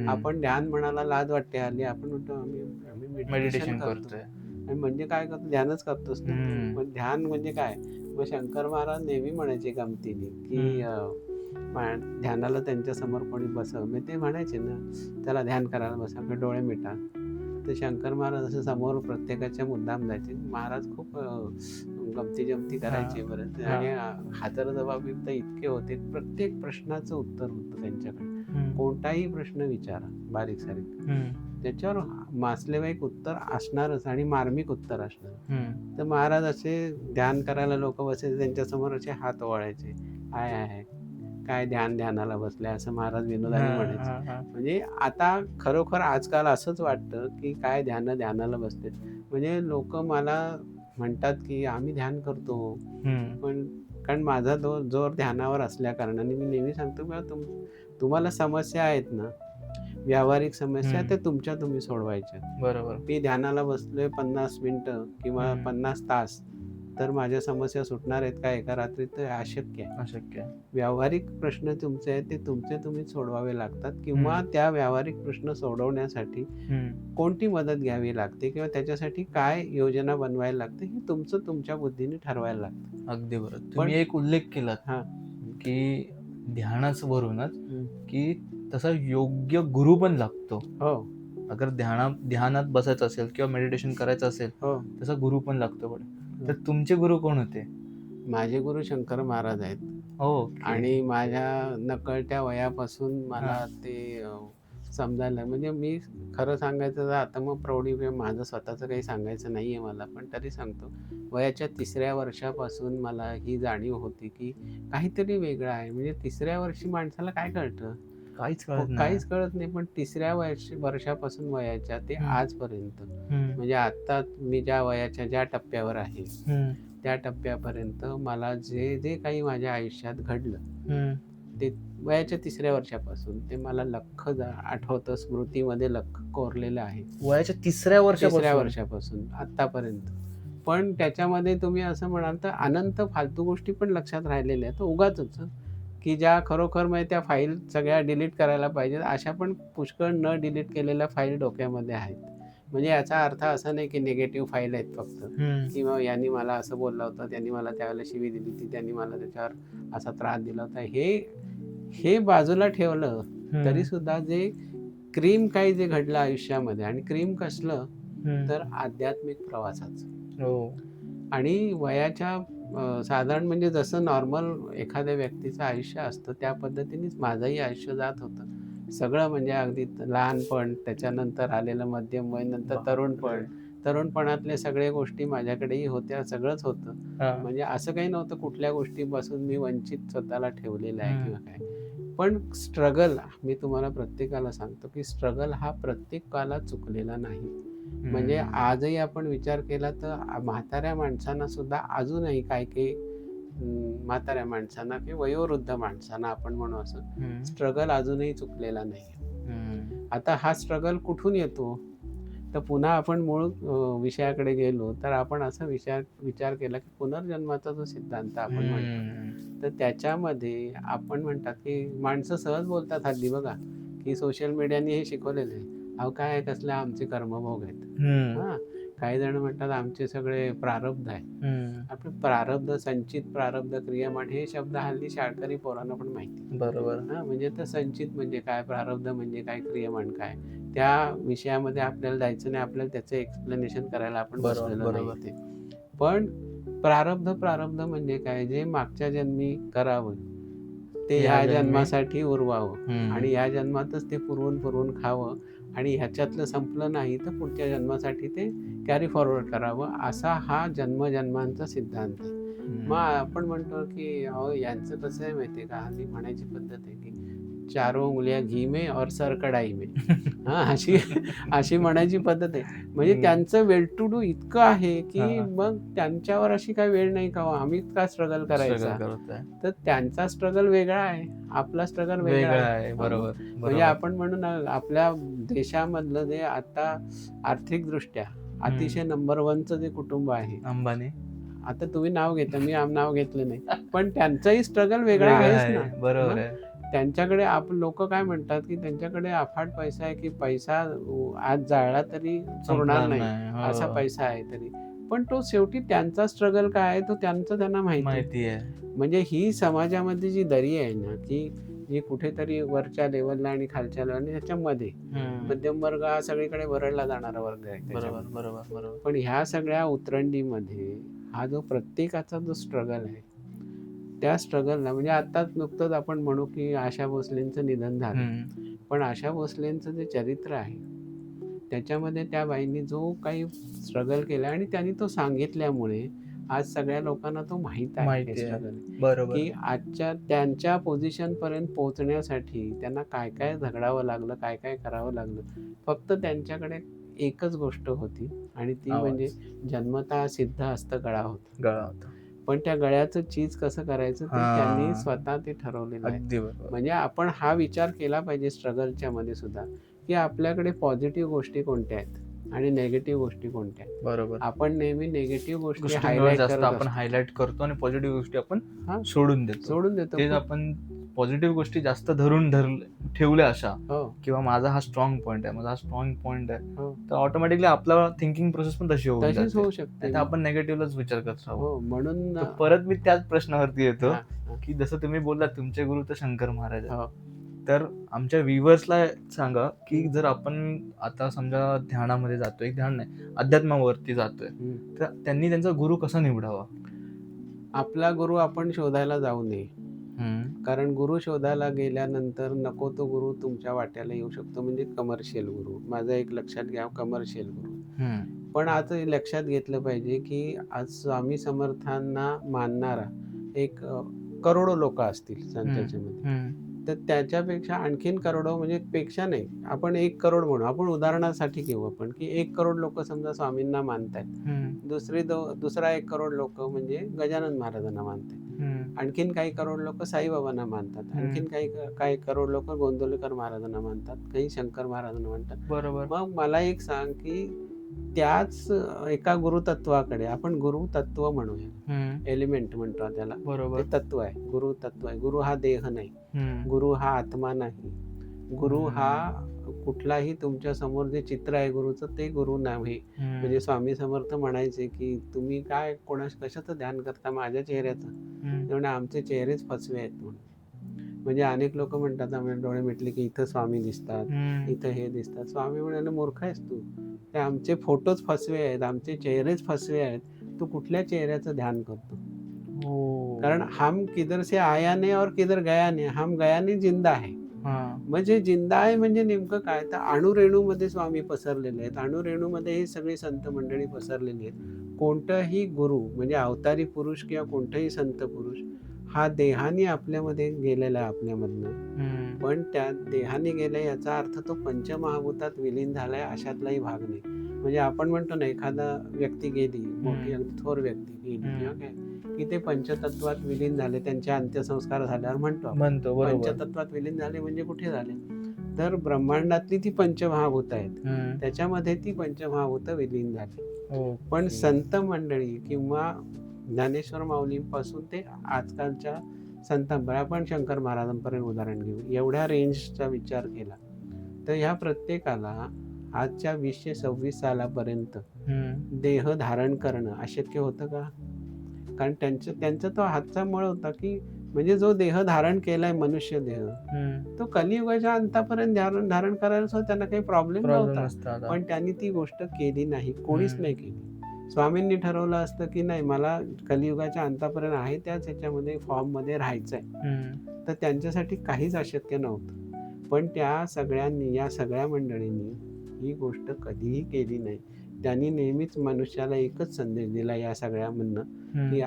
आपण ध्यान म्हणायला लाज वाटते हल्ली, आपण म्हणतो आम्ही मेडिटेशन करतोय. आणि म्हणजे काय करतो, ध्यानच करतोस ना. मग ध्यान म्हणजे काय. मग शंकर महाराज नेहमी म्हणायचे गमतीने की ध्यानाला त्यांच्या समोर कोणी बसव, मग ते म्हणायचे ना त्याला ध्यान करायला बसा, डोळे मिटा, तर शंकर महाराज असं समोर प्रत्येकाच्या मुद्दाम जायचे. महाराज खूप गमती जमती करायचे बरं. आणि हजर जबाबी तर इतके होते, प्रत्येक प्रश्नाचं उत्तर होतं त्यांच्याकडे. कोणताही प्रश्न विचारा बारीक सारीक, त्याच्यावर मासलेवाईक उत्तर असणारच आणि मार्मिक उत्तर असणार. तर महाराज असे ध्यान करायला लोक बसायचे, त्यांच्यासमोर असे हात ओवाळायचे, आहे काय ध्यानाला बसले, असं महाराज विनोदाने म्हणायचे. म्हणजे आता खरोखर आजकाल असंच वाटतं की काय ध्यानाला बसले. म्हणजे लोक मला म्हणतात की आम्ही ध्यान करतो, पण कारण माझा जोर ध्यानावर असल्या कारणाने मी नेहमी सांगतो का तुम्हाला समस्या आहेत ना, व्यावहारिक समस्या, ते तुम्ही सोडवायच्या. बरोबर. मी ध्यानाला बसलोय 50 मिनिटं किंवा 50 तास, तर माझ्या समस्या सुटणार आहेत का एका रात्रीत? तर अशक्य आहे. व्यावहारिक प्रश्न तुमचे आहेत, ते तुम्ही सोडवावे लागतात, किंवा त्या व्यावहारिक प्रश्न सोडवण्यासाठी कोणती मदत घ्यावी लागते किंवा त्याच्यासाठी काय योजना बनवायला लागते, हे तुमच्या बुद्धीने ठरवायला लागतं. अगदी बरोबर. तुम्ही एक उल्लेख केलात की ध्यानाच वरूनच की तसा योग्य गुरु पण लागतो. हो. अगर ध्यानात बसायचं असेल किंवा मेडिटेशन करायचं असेल, तसा गुरु पण लागतो. तर तुमचे गुरु कोण होते? माझे गुरु शंकर महाराज आहेत. आणि माझ्या नकळत्या वयापासून मला ते समजायला, म्हणजे मी खरं सांगायचं तर आता मग प्रौढी माझं स्वतःचं काही सांगायचं नाहीये मला, पण तरी सांगतो. वयाच्या 3ऱ्या वर्षापासून मला ही जाणीव होती की काहीतरी वेगळं आहे. म्हणजे 3ऱ्या वर्षी माणसाला काय कळतं? काहीच कळत नाही. पण 3ऱ्या वर्षापासून वयाच्या ते आजपर्यंत, म्हणजे आता मी ज्या टप्प्यावर आहे त्या टप्प्यापर्यंत मला जे काही माझ्या आयुष्यात घडलं ते वयाच्या 3ऱ्या वर्षापासून ते मला लख्ख आठवतं, स्मृतीमध्ये लख्ख कोरलेलं आहे. वयाच्या 3ऱ्या वर्षापासून आतापर्यंत. पण त्याच्यामध्ये तुम्ही असं म्हणाल तर अनंत फालतू गोष्टी पण लक्षात राहिलेल्या आहेत उगाच, की ज्या खरोखर म्हणजे त्या फाईल सगळ्या डिलीट करायला पाहिजेत, अशा पण पुष्कळ न डिलीट केलेल्या फाईल डोक्यामध्ये आहेत. म्हणजे याचा अर्थ असा नाही की निगेटिव्ह फाईल आहेत फक्त, किंवा यांनी मला असं बोललं होतं, त्यांनी मला त्यावेळेला शिवी दिली होती, त्यांनी मला त्याच्यावर असा त्रास दिला होता, हे बाजूला ठेवलं तरी सुद्धा जे काही घडलं आयुष्यामध्ये, आणि क्रीम कसलं तर आध्यात्मिक प्रवासाचं. आणि वयाच्या साधारण म्हणजे जसं नॉर्मल एखाद्या व्यक्तीचं आयुष्य असतं त्या पद्धतीनेच माझंही आयुष्य जात होतं. सगळं म्हणजे अगदी लहानपण, त्याच्यानंतर आलेलं मध्यम वय, नंतर तरुणपणातल्या सगळ्या गोष्टी माझ्याकडेही होत्या, सगळंच होतं. म्हणजे असं काही नव्हतं कुठल्या गोष्टीपासून मी वंचित स्वतःला ठेवलेलं आहे किंवा काय. पण स्ट्रगल, मी तुम्हाला प्रत्येकाला सांगतो की स्ट्रगल हा प्रत्येकाला चुकलेला नाही. म्हणजे आजही आपण विचार केला तर म्हाताऱ्या माणसांना सुद्धा, अजूनही काही म्हाताऱ्या माणसांना किंवा वयोवृद्ध माणसांना आपण म्हणू असं, स्ट्रगल अजूनही चुकलेला नाही. आता हा स्ट्रगल कुठून येतो? तर पुन्हा आपण मूळ विषयाकडे गेलो तर आपण असा विचार केला की पुनर्जन्माचा जो सिद्धांत आपण म्हणतो, तर त्याच्यामध्ये आपण म्हणतात की माणसं सहज बोलतात हल्ली बघा, की सोशल मीडियाने हे शिकवलेलं आहे, अहो काय कसले आमचे कर्मभोग आहेत. काही जण म्हणतात आमचे सगळे प्रारब्ध आहे. आपले प्रारब्ध, संचित प्रारब्ध, क्रियामान, हे शब्द हल्ली शाळकरी पोरांना पण माहिती. बरोबर. म्हणजे तर संचित म्हणजे काय, प्रारब्ध म्हणजे काय, क्रियामान काय, त्या विषयामध्ये आपल्याला जायचं नाही, आपल्याला त्याचं एक्सप्लेनेशन करायला आपण बसलेलो नाही. पण प्रारब्ध म्हणजे काय, जे मागच्या जन्मी करावं ते ह्या जन्मासाठी उरवावं, आणि ह्या जन्मातच ते पुरवून खावं, आणि ह्याच्यातलं संपलं नाही तर पुढच्या जन्मासाठी ते कॅरी फॉरवर्ड करावं, असा हा जन्मजन्मांचा सिद्धांत आहे. मग आपण म्हणतो की अहो यांचं कसं आहे माहिती आहे का, हल्ली म्हणायची पद्धत आहे की चारों उंगलियां घी में और सर कढाई में. अशी म्हणायची पद्धत आहे. म्हणजे त्यांचं वेल टू डू इतकं आहे की मग त्यांच्यावर अशी काही वेळ नाही का आम्ही का स्ट्रगल करायचा. तर त्यांचा स्ट्रगल वेगळा आहे, आपला स्ट्रगल वेगळा आहे. बरोबर. म्हणजे आपण म्हणून आपल्या देशामधलं जे आता आर्थिक दृष्ट्या अतिशय नंबर 1चं जे कुटुंब आहे, अंबानी, आता तुम्ही नाव घेता, मी नाव घेतलं नाही, पण त्यांचाही स्ट्रगल वेगळा आहेच ना. बरोबर आहे. त्यांच्याकडे आपण लोक काय म्हणतात की त्यांच्याकडे अफाट पैसा आहे, की पैसा आज जाळला तरी पुरणार नाही असा पैसा आहे तरी, पण तो शेवटी त्यांचा स्ट्रगल काय आहे तो त्यांना माहिती आहे. म्हणजे ही समाजामध्ये जी दरी आहे ना, की जी कुठेतरी वरच्या लेवलला आणि खालच्या लेवलला त्याच्यामध्ये मध्यम वर्ग हा सगळीकडे वरळला जाणारा वर्ग आहे त्याच्यामध्ये. बरोबर. पण ह्या सगळ्या उतरंडीमध्ये हा जो प्रत्येकाचा जो स्ट्रगल आहे, त्या स्ट्रगलला म्हणजे आताच नुकतंच आपण म्हणू की आशा भोसलेंचं निधन झालं, पण आशा भोसलेंचं जे चरित्र आहे त्याच्यामध्ये त्या बाईंनी जो काही स्ट्रगल केला आणि त्यांनी तो सांगितल्यामुळे आज सगळ्या लोकांना तो माहित आहे माहिती आहे. स्ट्रगल, बरोबर. की आजच्या त्यांच्या पोझिशन पर्यंत पोहोचण्यासाठी त्यांना काय काय झगडावं लागलं, काय काय करावं लागलं. फक्त त्यांच्याकडे एकच गोष्ट होती आणि ती आवाज. म्हणजे जन्मतः सिद्ध हस्तकळा होता. गळा होता. पण त्या गळ्याचं चीज कसं करायचं ते हां. त्यांनी स्वतः ते ठरवलेलं आहे. अगदी बरोबर. म्हणजे आपण हा विचार केला पाहिजे स्ट्रगलच्या मध्ये सुद्धा, की आपल्याकडे पॉझिटिव्ह गोष्टी कोणत्या आहेत आणि नेगेटिव्ह गोष्टी कोणत्या आहेत. बरोबर. आपण नेहमी नेगेटिव्ह गोष्टी गोष्टींवर हायलाइट जास्त करत आपण असतो. हायलाइट करतो आणि पॉझिटिव्ह गोष्टी आपण हां. सोडून देतो. सोडून देतो. तेच आपण पॉझिटिव्ह गोष्टी जास्त ठेवल्या अशा हो किंवा माझा हा स्ट्रॉंग पॉईंट आहे, माझा हा स्ट्रॉंग पॉईंट आहे, हो तर ऑटोमॅटिकली आपला थिंकिंग प्रोसेस पण तशी होऊन तशीच जाते. होऊ शकते. नाहीतर आपण नेगेटिव्हलाच विचार करत राहू. हो म्हणून तर परत मी त्याच प्रश्नावरती येतो हां, हां. की जसं तुम्ही बोललात तुमचे गुरु तर शंकर महाराज आहेत. हो तर आमच्या व्ह्युअर्सला सांगा की जर आपण आता समजा ध्यानामध्ये जातोय, ध्यान नाही अध्यात्मावरती जातोय, हम्म. तर त्यांनी त्यांचा गुरु कसा निवडावा? आपला गुरु आपण शोधायला जाऊ नये, कारण गुरु शोधायला गेल्यानंतर नको तो गुरु तुमच्या वाट्याला येऊ शकतो. म्हणजे कमर्शियल गुरु, माझं एक लक्षात घ्या, कमर्शियल गुरु. पण आता हे लक्षात घेतलं पाहिजे की आज स्वामी समर्थांना मानणारा एक करोडो लोक असतील त्याच्यामध्ये, तर त्याच्यापेक्षा आणखीन करोडो, म्हणजे पेक्षा नाही, आपण 1 करोड म्हणू, आपण उदाहरणासाठी घेऊ आपण की 1 करोड लोक समजा स्वामींना मानतायत, दुसरा 1 करोड लोक म्हणजे गजानन महाराजांना मानतात, आणखीन काही करोड लोक साईबाबांना मानतात, आणखीन काही करोड लोक गोंदवलेकर महाराजांना मानतात, काही शंकर महाराजांना मानतात. बरोबर. मग मला एक सांग की त्याच एका गुरुतत्वाकडे आपण गुरुतत्व म्हणूया, एलिमेंट म्हणतो त्याला, बरोबर. ते तत्व आहे, गुरुतत्व आहे. गुरु हा देह नाही, गुरु हा आत्मा नाही, गुरु हा कुठलाही तुमच्या समोर जे चित्र आहे गुरुचं ते गुरु नाही. म्हणजे स्वामी समर्थ म्हणायचे की तुम्ही काय कशाचं ध्यान करता, माझ्या चेहऱ्याचं, म्हणजे आमचे चेहरेच फसवे आहेत म्हणून. म्हणजे अनेक लोक म्हणतात आम्ही डोळे मिटले की इथं स्वामी दिसतात, इथं हे दिसतात. स्वामी म्हणाले मूर्ख आहेस तू, ते आमचे फोटोच फसवे आहेत, आमचे चेहरेच फसवे आहेत, तू कुठल्या चेहऱ्याचं ध्यान करतो? कारण हम किधर से आया नहीं और किधर गया नहीं, हम गया नहीं, जिंदा आहे. म्हणजे जिंदा आहे म्हणजे नेमकं काय, तर अणुरेणूमध्ये स्वामी पसरलेले आहेत, अणुरेणूमध्ये ही सगळी संत मंडळी पसरलेली आहेत. कोणताही गुरु म्हणजे अवतारी पुरुष किंवा कोणताही संत पुरुष हा देहाने आपल्यामध्ये गेलेला आहे आपल्यामधनं, पण त्या देहाने गेला याचा अर्थ तो पंचमहाभूतात विलीन झालाय अशातलाही भाग नाही. म्हणजे आपण म्हणतो ना, एखादा व्यक्ती गेली, मोठी अगदी थोर व्यक्ती गेली किंवा काय, की ते पंचतत्वात विलीन झाले, त्यांचे अंत्यसंस्कार झाल्यावर म्हणतो पंचतत्वात विलीन झाले म्हणजे कुठे झाले, तर ब्रह्मांडातली ती पंचमहाभूत आहेत, त्याच्यामध्ये ती पंचमहाभूत विलीन झाली. पण संत मंडळी किंवा ज्ञानेश्वर माऊलींपासून ते आजकालच्या संतांपर्यंत, आपण शंकर महाराजांपर्यंत उदाहरण घेऊ, एवढ्या रेंजचा विचार केला तर ह्या प्रत्येकाला आजच्या 2026 सालापर्यंत देह धारण करणं अशक्य होतं का? कारण त्यांचा तो हातचा मळ होता की म्हणजे जो देह धारण केलाय मनुष्य देह, तो कलियुगाच्या अंतापर्यंत धारण करायला सुद्धा त्यांना काही प्रॉब्लेम नव्हता, पण त्यांनी ती गोष्ट केली नाही, कोणीच नाही केली. स्वामींनी ठरवलं असतं की नाही, मला कलियुगाच्या अंतापर्यंत आहे त्याच ह्याच्यामध्ये फॉर्ममध्ये राहायचंय, तर त्यांच्यासाठी काहीच अशक्य नव्हतं. पण त्या सगळ्यांनी, या सगळ्या मंडळींनी ही गोष्ट कधीही केली नाही. त्यांनी नेहमीच मनुष्याला एकच संदेश दिला या सगळ्यामधनं, की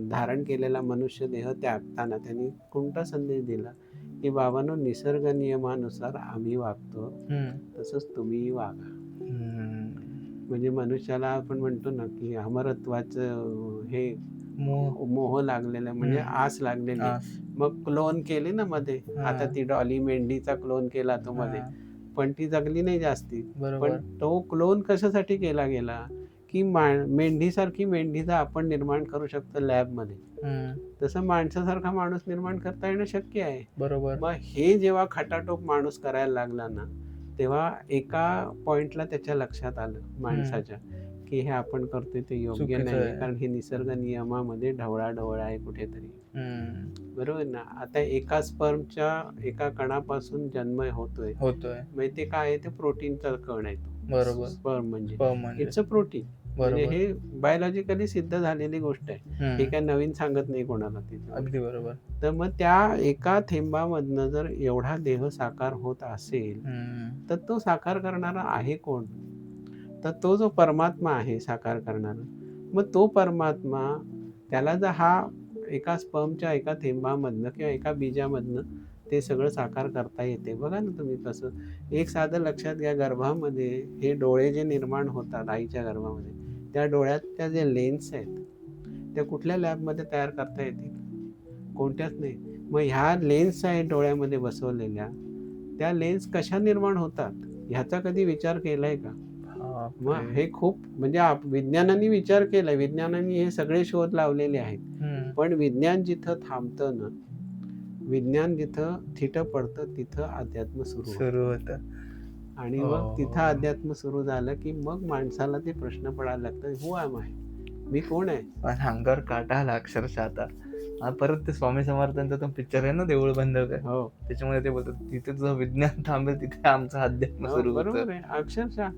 धारण केलेला मनुष्य देह त्यागताना त्यांनी कोणता संदेश दिला, की बाबांनो, निसर्ग नियमानुसार आम्ही वागतो तसंच तुम्हीही वागा. म्हणजे मनुष्याला आपण म्हणतो ना की अमरत्वाचं हे मोह लागलेला, म्हणजे आस लागलेली. मग क्लोन केले ना मध्ये, आता ती डॉली मेंढीचा क्लोन केला तो मध्ये, पण ती जगली नाही जास्ती. पण तो क्लोन कशासाठी केला गेला, की मेंढीसारखी मेंढीचा आपण निर्माण करू शकतो लॅबमध्ये, तसं माणसासारखा माणूस निर्माण करता येणं शक्य आहे. मग हे जेव्हा खटाटोप माणूस करायला लागला ना, तेव्हा एका पॉइंटला त्याच्या लक्षात आलं माणसाच्या, की हे आपण करतोय ते योग्य चुकीचं नाही, आहे. कारण हे निसर्ग नियमामध्ये ढवळाढवळ आहे कुठेतरी. बरोबर ना. आता एका स्पर्मच्या एका कणापासून जन्म होतोय, म्हणजे ते काय आहे, ते प्रोटीनचा कण आहे तो. बरोबर. स्पर्म म्हणजे म्हणजे इट्स अ प्रोटीन. म्हणजे बरोबर. हे बायोलॉजिकली सिद्ध झालेली गोष्ट आहे. हे काय नवीन सांगत नाही कोणाला ते. अगदी बरोबर. तर मग त्या एका थेंबामधनं जर एवढा देह साकार होत असेल, तर तो साकार करणारा आहे कोण? तर तो जो परमात्मा आहे साकार करणारा. मग तो परमात्मा, त्याला जर हा एका स्पर्मच्या एका थेंबामधनं किंवा एका बीजामधनं ते सगळं साकार करता येते. बघा ना तुम्ही कसं. एक साधं लक्षात घ्या, गर्भामध्ये हे डोळे जे निर्माण होतात आईच्या गर्भामध्ये, त्या डोळ्याच्या ज्या लेन्स आहेत, त्या कुठल्या लॅबमध्ये तयार करता येतील? कोणत्याच नाही. मग ह्या लेन्स आहेत डोळ्यामध्ये बसवलेल्या, त्या लेन्स कशा निर्माण होतात ह्याचा कधी विचार केलाय का? मग हे खूप म्हणजे विज्ञानाने विचार केलाय, विज्ञानाने हे सगळे शोध लावलेले आहेत. पण विज्ञान जिथं थांबतं ना, विज्ञान जिथं थिटं पडतं, तिथं अध्यात्म सुरू होतं. आणि मग तिथं अध्यात्म सुरू झालं की मग माणसाला ते प्रश्न पडायला लागतात, हू ॲम आय, मी कोण आहे? अंगावर काटा आला अक्षरशः आता. परत ते स्वामी समर्थांचा तो पिक्चर आहे ना, देऊळ बंधक आहे, हो, त्याच्यामध्ये ते बोलतात, तिथे जो विज्ञान थांबेल तिथे आमचं अध्यात्म सुरू होतं. बरोबर आहे अक्षरशः.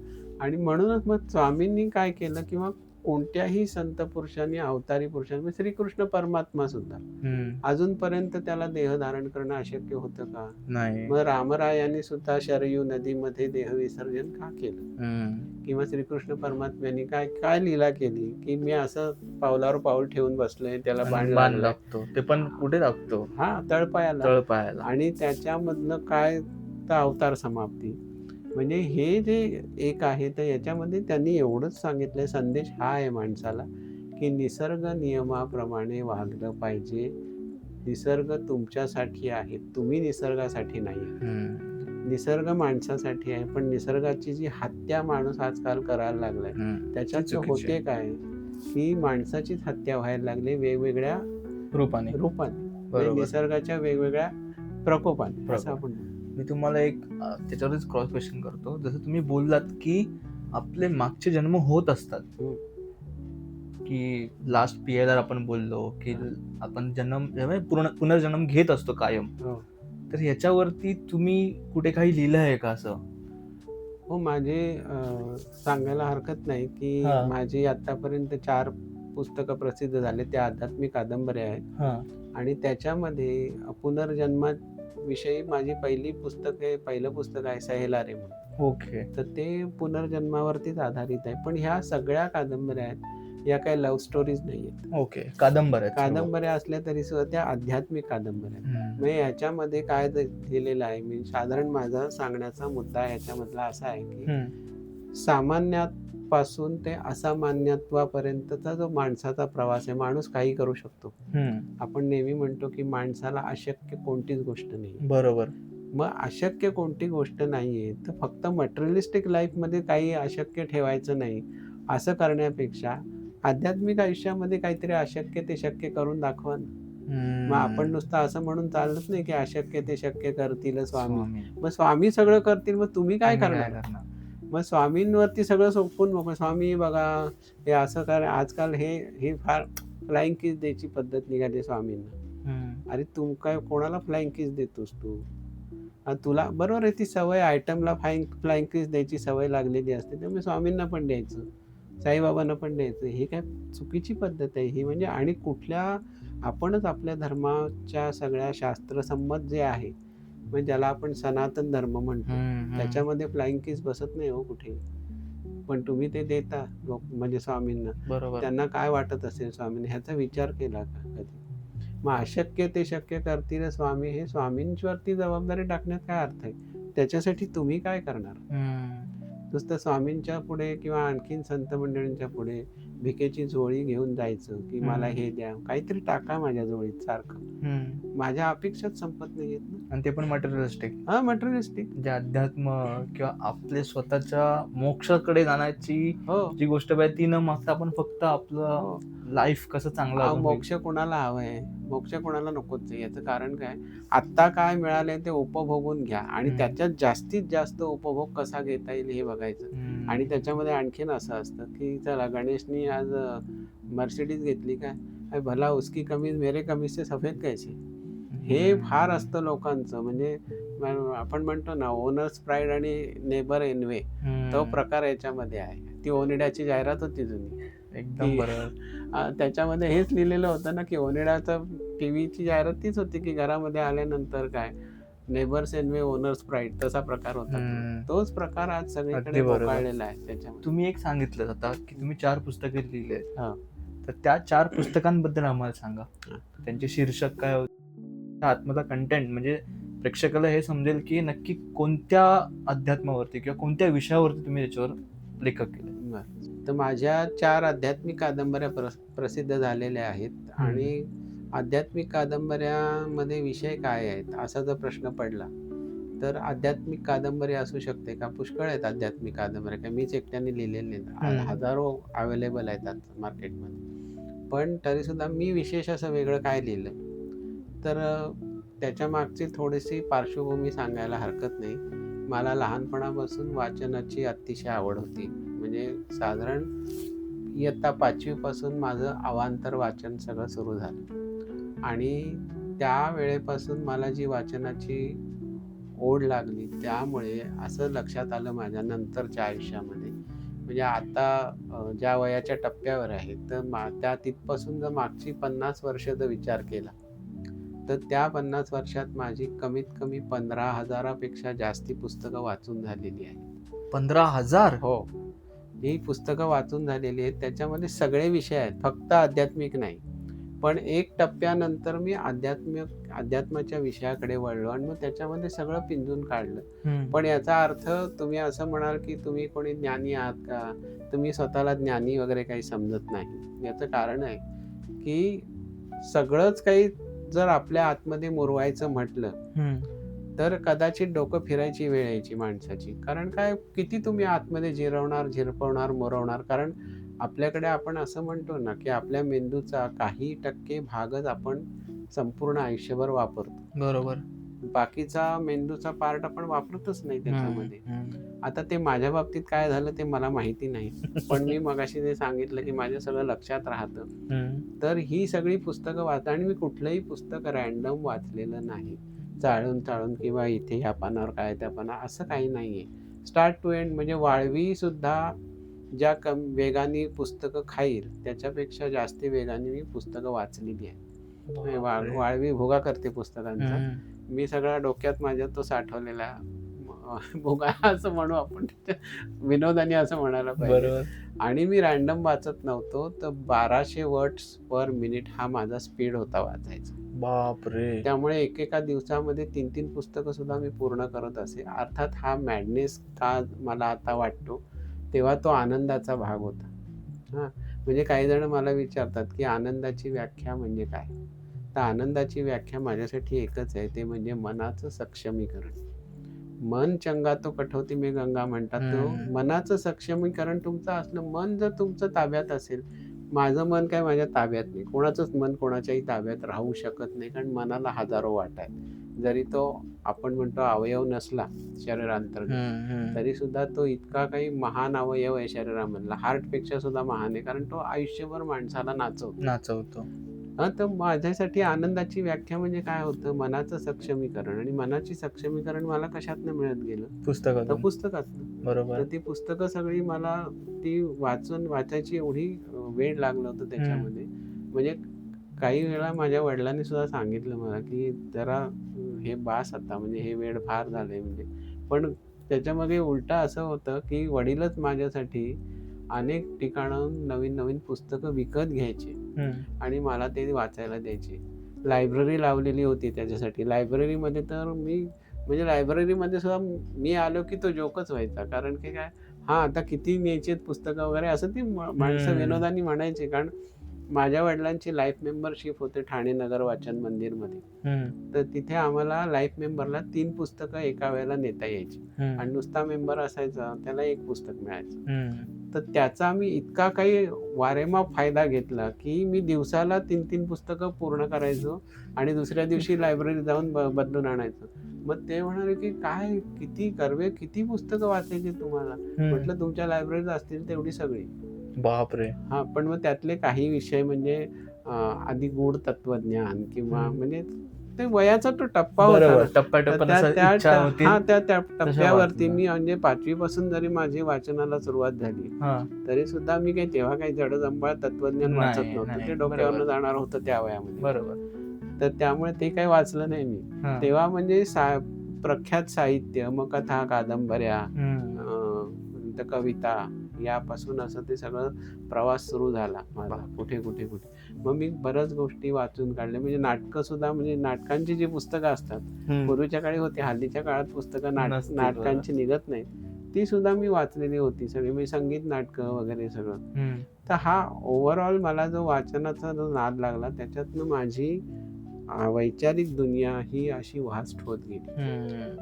आणि म्हणूनच मग स्वामींनी काय केलं, किंवा कोणत्याही संत पुरुषांनी, अवतारी पुरुषांनी, म्हणजे श्रीकृष्ण परमात्मा सुद्धा अजूनपर्यंत त्याला देह धारण करणं अशक्य होतं का? नाही. मग रामरायांनी सुद्धा शरयू नदीमध्ये देह विसर्जन का केलं? किंवा श्रीकृष्ण परमात्म्यांनी काय काय लीला केली, की मी असं पावलावर पाऊल ठेवून बसलोय, त्याला बाण लागतो, ते पण कुठे लागतो? हा, तळपायाला. आणि त्याच्यामधनं काय तर अवतार समाप्ती. म्हणजे हे जे एक आहे, तर याच्यामध्ये त्यांनी एवढंच सांगितलंय, संदेश हा आहे माणसाला, की निसर्ग नियमाप्रमाणे वागलं पाहिजे. निसर्ग तुमच्यासाठी आहे, तुम्ही निसर्गासाठी नाही. निसर्ग माणसासाठी आहे, पण निसर्गाची जी हत्या माणूस आजकाल करायला लागलाय, त्याच्यात होते काय, की माणसाचीच हत्या व्हायला लागली वेगवेगळ्या रूपाने, म्हणजे निसर्गाच्या वेगवेगळ्या प्रकोपाने, असं आपण. मी तुम्हाला एक त्याच्यावरच क्रॉस क्वेश्चन करतो. जसं तुम्ही बोललात की आपले मागचे जन्म होत असतात, की लास्ट PLR आपण बोललो की आपण पुनर्जन्म घेत असतो कायम. तर ह्याच्यावरती तुम्ही कुठे काही लिहिलं आहे का असं? हो, माझे सांगायला हरकत नाही की माझी आतापर्यंत 4 पुस्तकं प्रसिद्ध झाले, त्या आध्यात्मिक कादंबऱ्या आहेत. आणि त्याच्यामध्ये पुनर्जन्माविषयी माझी पहिलं पुस्तक आहे सहेलारे म्हणून. ओके. तर ते पुनर्जन्मावरतीच आधारित आहे. पण ह्या सगळ्या कादंबऱ्या आहेत, या काही लव्ह स्टोरीज नाही आहेत. ओके, कादंबऱ्या असल्या तरी सुद्धा त्या आध्यात्मिक कादंबऱ्या आहेत. म्हणजे याच्यामध्ये काय लिहिलेलं आहे, मी साधारण माझा सांगण्याचा मुद्दा याच्यामधला असा आहे की सामान्यापासून ते असामान्यत्वापर्यंतचा जो माणसाचा प्रवास आहे, माणूस काही करू शकतो. आपण नेहमी म्हणतो की माणसाला अशक्य कोणतीच गोष्ट नाही. बरोबर. मग अशक्य कोणती गोष्ट नाहीये, तर फक्त मटेरियलिस्टिक लाईफमध्ये काही अशक्य ठेवायचं नाही. असं करण्यापेक्षा आध्यात्मिक आयुष्यामध्ये काहीतरी अशक्य ते शक्य करून दाखवा ना. मग आपण नुसतं असं म्हणून चालत नाही की अशक्य ते शक्य करतील स्वामी. मग स्वामी सगळं करतील, मग तुम्ही काय करणार? मग स्वामींवरती सगळं सोपवून नको. स्वामी बघा हे असं कर. आजकाल हे फार फ्लाइंग किस द्यायची पद्धत निघाली स्वामींना. अरे तू काय कोणाला फ्लाइंग किस देतोस तू? तुला बरोबर आहे, ती सवय आयटमला फ्लाइंग किस द्यायची सवय लागलेली असते, त्यामुळे स्वामींना पण द्यायचं, साईबाबांना पण द्यायचं. ही काय चुकीची पद्धत आहे ही. म्हणजे आणि आपणच आपल्या धर्माच्या सगळ्या शास्त्रसंमत जे आहे, म्हणजे ज्याला आपण सनातन धर्म म्हणतो, त्याच्यामध्ये फ्लाइंग किस बसत नाही हो कुठे. पण तुम्ही ते देता म्हणजे स्वामींना. बरोबर. त्यांना काय वाटत असेल स्वामींना, ह्याचा विचार केला का कधी? मग अशक्य ते शक्य करतील स्वामी, हे स्वामींवरती जबाबदारी टाकण्यात काय अर्थ आहे? त्याच्यासाठी तुम्ही काय करणार? नुसतं स्वामींच्या पुढे किंवा आणखीन संत मंडळींच्या पुढे भिकेची झोळी घेऊन जायचं की मला हे द्या, काहीतरी टाका माझ्या झोळीत सारखं. माझ्या अपेक्षाच संपत नाहीयेत ना. आणि ते पण मटेरियलिस्टिक. मटेरियलिस्टिक. जे अध्यात्म किंवा आपले स्वतःच्या मोक्षाकडे जाण्याची जी गोष्ट पाहिजे ती न मागता आपण फक्त आपलं लाईफ कसं चांगलं अजून होईल. मोक्ष कोणाला हवंय, मोक्ष कोणाला नकोच आहे. याचं कारण काय, आत्ता काय मिळालंय ते उपभोगून घ्या आणि हम्म. त्याच्यात जास्तीत जास्त उपभोग कसा घेता येईल हे बघायचं. आणि त्याच्यामध्ये आणखीन असं असतं की चला गणेशनी आज मर्सिडीज घेतली काय, अरे भला उसकी कमीज मेरे कमीज से सफेद कैसी, हे फार असतं लोकांचं. म्हणजे आपण म्हणतो ना ओनर्स प्राईड आणि नेबर एनवे, तो प्रकार याच्यामध्ये आहे. ती ओनिडाची जाहिरात होती जुनी, एकदम बरोबर. त्याच्यामध्ये हेच लिहिलेलं होतं ना की ओनिडाचं टीव्हीची जाहिरात तीच होती की घरामध्ये आल्यानंतर काय नेबर्स एनवे ओनर्स प्राईड, तसा प्रकार होता. तोच प्रकार आज सगळीकडे अगदी बरोबर. बोकाळलेला आहे त्याच्यामध्ये. तुम्ही एक सांगितलं आता की तुम्ही 4 पुस्तके लिहिले, हा. तर त्या 4 पुस्तकांबद्दल आम्हाला सांगा. हा. त्यांचे शीर्षक काय होते, आतमधला कंटेंट, म्हणजे प्रेक्षकाला हे समजेल की नक्की कोणत्या अध्यात्मावरती किंवा कोणत्या विषयावरती तुम्ही त्याच्यावर लेखक केले. तर माझ्या 4 आध्यात्मिक कादंबऱ्या प्रसिद्ध झालेल्या आहेत. आणि आध्यात्मिक कादंबऱ्यामध्ये विषय काय आहेत असा जर प्रश्न पडला तर आध्यात्मिक कादंबरी असू शकते का, पुष्कळ आहेत आध्यात्मिक कादंबऱ्या, काय मीच एकट्याने लिहिलेले आहेत, हजारो अवेलेबल आहेत आज मार्केटमध्ये. पण तरीसुद्धा मी विशेष असं वेगळं काय लिहिलं तर त्याच्या मागची थोडीशी पार्श्वभूमी सांगायला हरकत नाही. मला लहानपणापासून वाचनाची अतिशय आवड होती. म्हणजे साधारण इयत्ता 5वी पासून माझं अवांतर वाचन सगळं सुरू झालं आणि त्या वेळेपासून मला जी वाचनाची ओढ लागली, त्यामुळे असं लक्षात आलं माझ्या नंतरच्या आयुष्यामध्ये, म्हणजे आता ज्या वयाच्या टप्प्यावर आहे तर त्या तिथपासून जर मागची 50 वर्ष जर विचार केला तर त्या 50 वर्षात माझी कमीत कमी 15,000पेक्षा जास्ती पुस्तकं वाचून झालेली आहेत. 15,000? हो, ही पुस्तकं वाचून झालेली आहेत. त्याच्यामध्ये सगळे विषय आहेत, फक्त आध्यात्मिक नाही. पण एक टप्प्यानंतर मी अध्यात्माच्या विषयाकडे वळलो आणि मग त्याच्यामध्ये सगळं पिंजून काढलं. पण याचा अर्थ तुम्ही असं म्हणाल की तुम्ही कोणी ज्ञानी आहात का, तुम्ही स्वतःला ज्ञानी वगैरे काही समजत नाही. याचं कारण आहे की सगळंच काही जर आपल्या आतमध्ये मुरवायचं म्हटलं तर कदाचित डोकं फिरायची वेळ यायची माणसाची. कारण काय, किती तुम्ही आतमध्ये जिरवणार, झिरपवणार, मुरवणार. कारण आपल्याकडे आपण असं म्हणतो ना की आपल्या मेंदूचा काही टक्के भागच आपण संपूर्ण आयुष्यभर वापरतो. बरोबर. बाकीचा मेंदूचा पार्ट आपण वापरतच नाही त्याच्यामध्ये. आता ते माझ्या बाबतीत काय झालं ते मला माहिती नाही, पण मी मगाशी जे सांगितलं की माझ्या सगळं लक्षात राहतं. तर ही सगळी पुस्तकं वाचता आणि मी कुठलंही पुस्तक रॅन्डम वाचलेलं नाही, चाळून किंवा इथे ह्या पानावर काय त्या पानावर असं काही नाहीये. स्टार्ट टू एंड, म्हणजे वाळवी सुद्धा ज्या वेगाने पुस्तकं खाईल त्याच्यापेक्षा जास्त वेगाने मी पुस्तकं वाचलेली आहे. वाळवी भुगा करते पुस्तकांचा, मी सगळा डोक्यात माझ्या तो साठवलेला भुगा असं म्हणू आपण, विनोदाने असं म्हणायला पाहिजे. आणि मी रॅन्डम वाचत नव्हतो, तर 1200 वर्ड्स पर मिनिट हा माझा स्पीड होता वाचायचा. बापरे. त्यामुळे एकेका दिवसामध्ये 3-3 पुस्तकं सुद्धा मी पूर्ण करत असे. अर्थात हा मॅडनेस का मला आता वाटतो, तेव्हा तो आनंदाचा भाग होता. म्हणजे काही जण मला विचारतात की आनंदाची व्याख्या म्हणजे काय, तर आनंदाची व्याख्या माझ्यासाठी एकच आहे, ते म्हणजे मनाचं सक्षमीकरण. मन चंगा तो कठोती में गंगा म्हणतात. तो मनाचं सक्षमीकरण तुमचं असलं, मन जर तुमचं ताब्यात असेल. माझं मन काय माझ्या ताब्यात नाही, कोणाचंच मन कोणाच्याही ताब्यात राहू शकत नाही, कारण मनाला हजारो वाटा आहेत. जरी तो आपण म्हणतो अवयव नसला शरीरांतर्गत, तरी सुद्धा तो इतका काही महान अवयव आहे शरीरामधला, हार्टपेक्षा सुद्धा महान आहे, कारण तो आयुष्यभर माणसाला नाचवतो. तर माझ्यासाठी आनंदाची व्याख्या म्हणजे काय होतं, मनाचं सक्षमीकरण. आणि मनाची सक्षमीकरण मला कशातनं मिळत गेलं, पुस्तकातनं. बरोबर. तर ती पुस्तकं सगळी मला ती वाचायची एवढी वेळ लागलं होतं त्याच्यामध्ये. म्हणजे काही वेळा माझ्या वडिलांनी सुद्धा सांगितलं मला की जरा हे बास आता, म्हणजे हे वेळ फार झालंय म्हणजे. पण त्याच्यामध्ये उलटा असं होतं की वडीलच माझ्यासाठी अनेक ठिकाणाहून नवीन नवीन पुस्तकं विकत घ्यायचे आणि मला ते वाचायला द्यायचे. लायब्ररी लावलेली होती त्याच्यासाठी. लायब्ररीमध्ये तर म्हणजे लायब्ररीमध्ये सुद्धा मी आलो की तो जोकच व्हायचा, कारण की काय, आता किती न्यायचे पुस्तकं वगैरे असं ती माणसं विनोदाने म्हणायचे. कारण माझ्या वडिलांची लाईफ मेंबरशिप होते ठाणे नगर वाचन मंदिरमध्ये. तर तिथे आम्हाला लाईफ मेंबरला 3 पुस्तकं एका वेळेला नेता यायची आणि नुसता मेंबर असायचा त्याला 1 पुस्तक मिळायचं. तर त्याचा आम्ही इतका काही वारेमाप फायदा घेतला की मी दिवसाला 3-3 पुस्तकं पूर्ण करायचो आणि दुसऱ्या दिवशी लायब्ररीत जाऊन बदलून आणायचो. मग ते म्हणाले की काय किती पुस्तकं वाचायची तुम्हाला? म्हटलं तुमच्या लायब्ररीत असतील तेवढी सगळी. बापरे. हा, पण मग त्यातले काही विषय म्हणजे आधी गूढ तत्वज्ञान किंवा म्हणजे ते वयाचा तो टप्पा होता ना. त्या टप्प्यावरती मी म्हणजे 5वी पासून जरी माझी वाचनाला सुरुवात झाली तरी सुद्धा मी काही तेव्हा काही जडजंबाळ तत्वज्ञान वाचत नव्हतं. ते डोक्यावरनं जाणार होतं त्या वयामध्ये. बरोबर. तर त्यामुळे ते काही वाचलं नाही मी तेव्हा. म्हणजे प्रख्यात साहित्य, मग कथा, कादंबऱ्या, कविता यापासून असं ते सगळं प्रवास सुरू झाला माझा. कुठे मग मी बऱ्याच गोष्टी वाचून काढल्या. म्हणजे नाटकं सुद्धा, म्हणजे नाटकांची जी पुस्तकं असतात पूर्वीच्या काळी होती, हल्लीच्या काळात पुस्तकं नाटकांची निघत नाही, ती सुद्धा मी वाचलेली होती सगळी. मी संगीत नाटकं वगैरे सगळं. तर हा ओव्हरऑल मला जो वाचनाचा जो नाद लागला त्याच्यातनं माझी वैचारिक दुनिया ही अशी व्हास्ट होत गेली.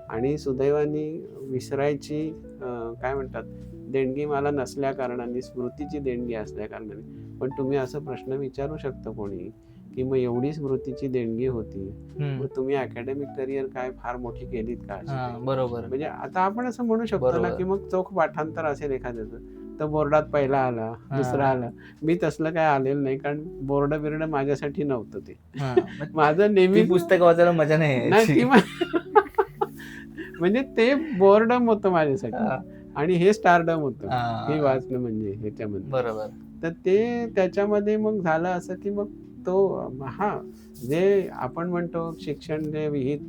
आणि सुदैवाने विसरायची काय म्हणतात देणगी मला नसल्या कारणाने, स्मृतीची देणगी असल्या कारणाने. पण तुम्ही असं प्रश्न विचारू शकता कोणी की मग एवढी स्मृतीची देणगी होती, मग तुम्ही अकॅडमिक करिअर काय फार मोठी केलीत का? बरोबर. म्हणजे आता आपण असं म्हणू शकतो ना की मग चोख पाठांतर असेल एखाद्याचं तर बोर्डात पहिला आला, दुसरा आला. मी तसलं काय आलेलं नाही, कारण बोर्ड बिर्ड माझ्यासाठी नव्हतं ते. माझं नेहमी पुस्तक वाचायला मजा नाही. म्हणजे ते बोर्डम होतं माझ्यासाठी आणि हे स्टारडम होतं हे वाचणं म्हणजे ह्याच्यामध्ये. बरोबर. तर ते त्याच्यामध्ये मग झालं असं की मग तो जे आपण म्हणतो शिक्षण जे विहित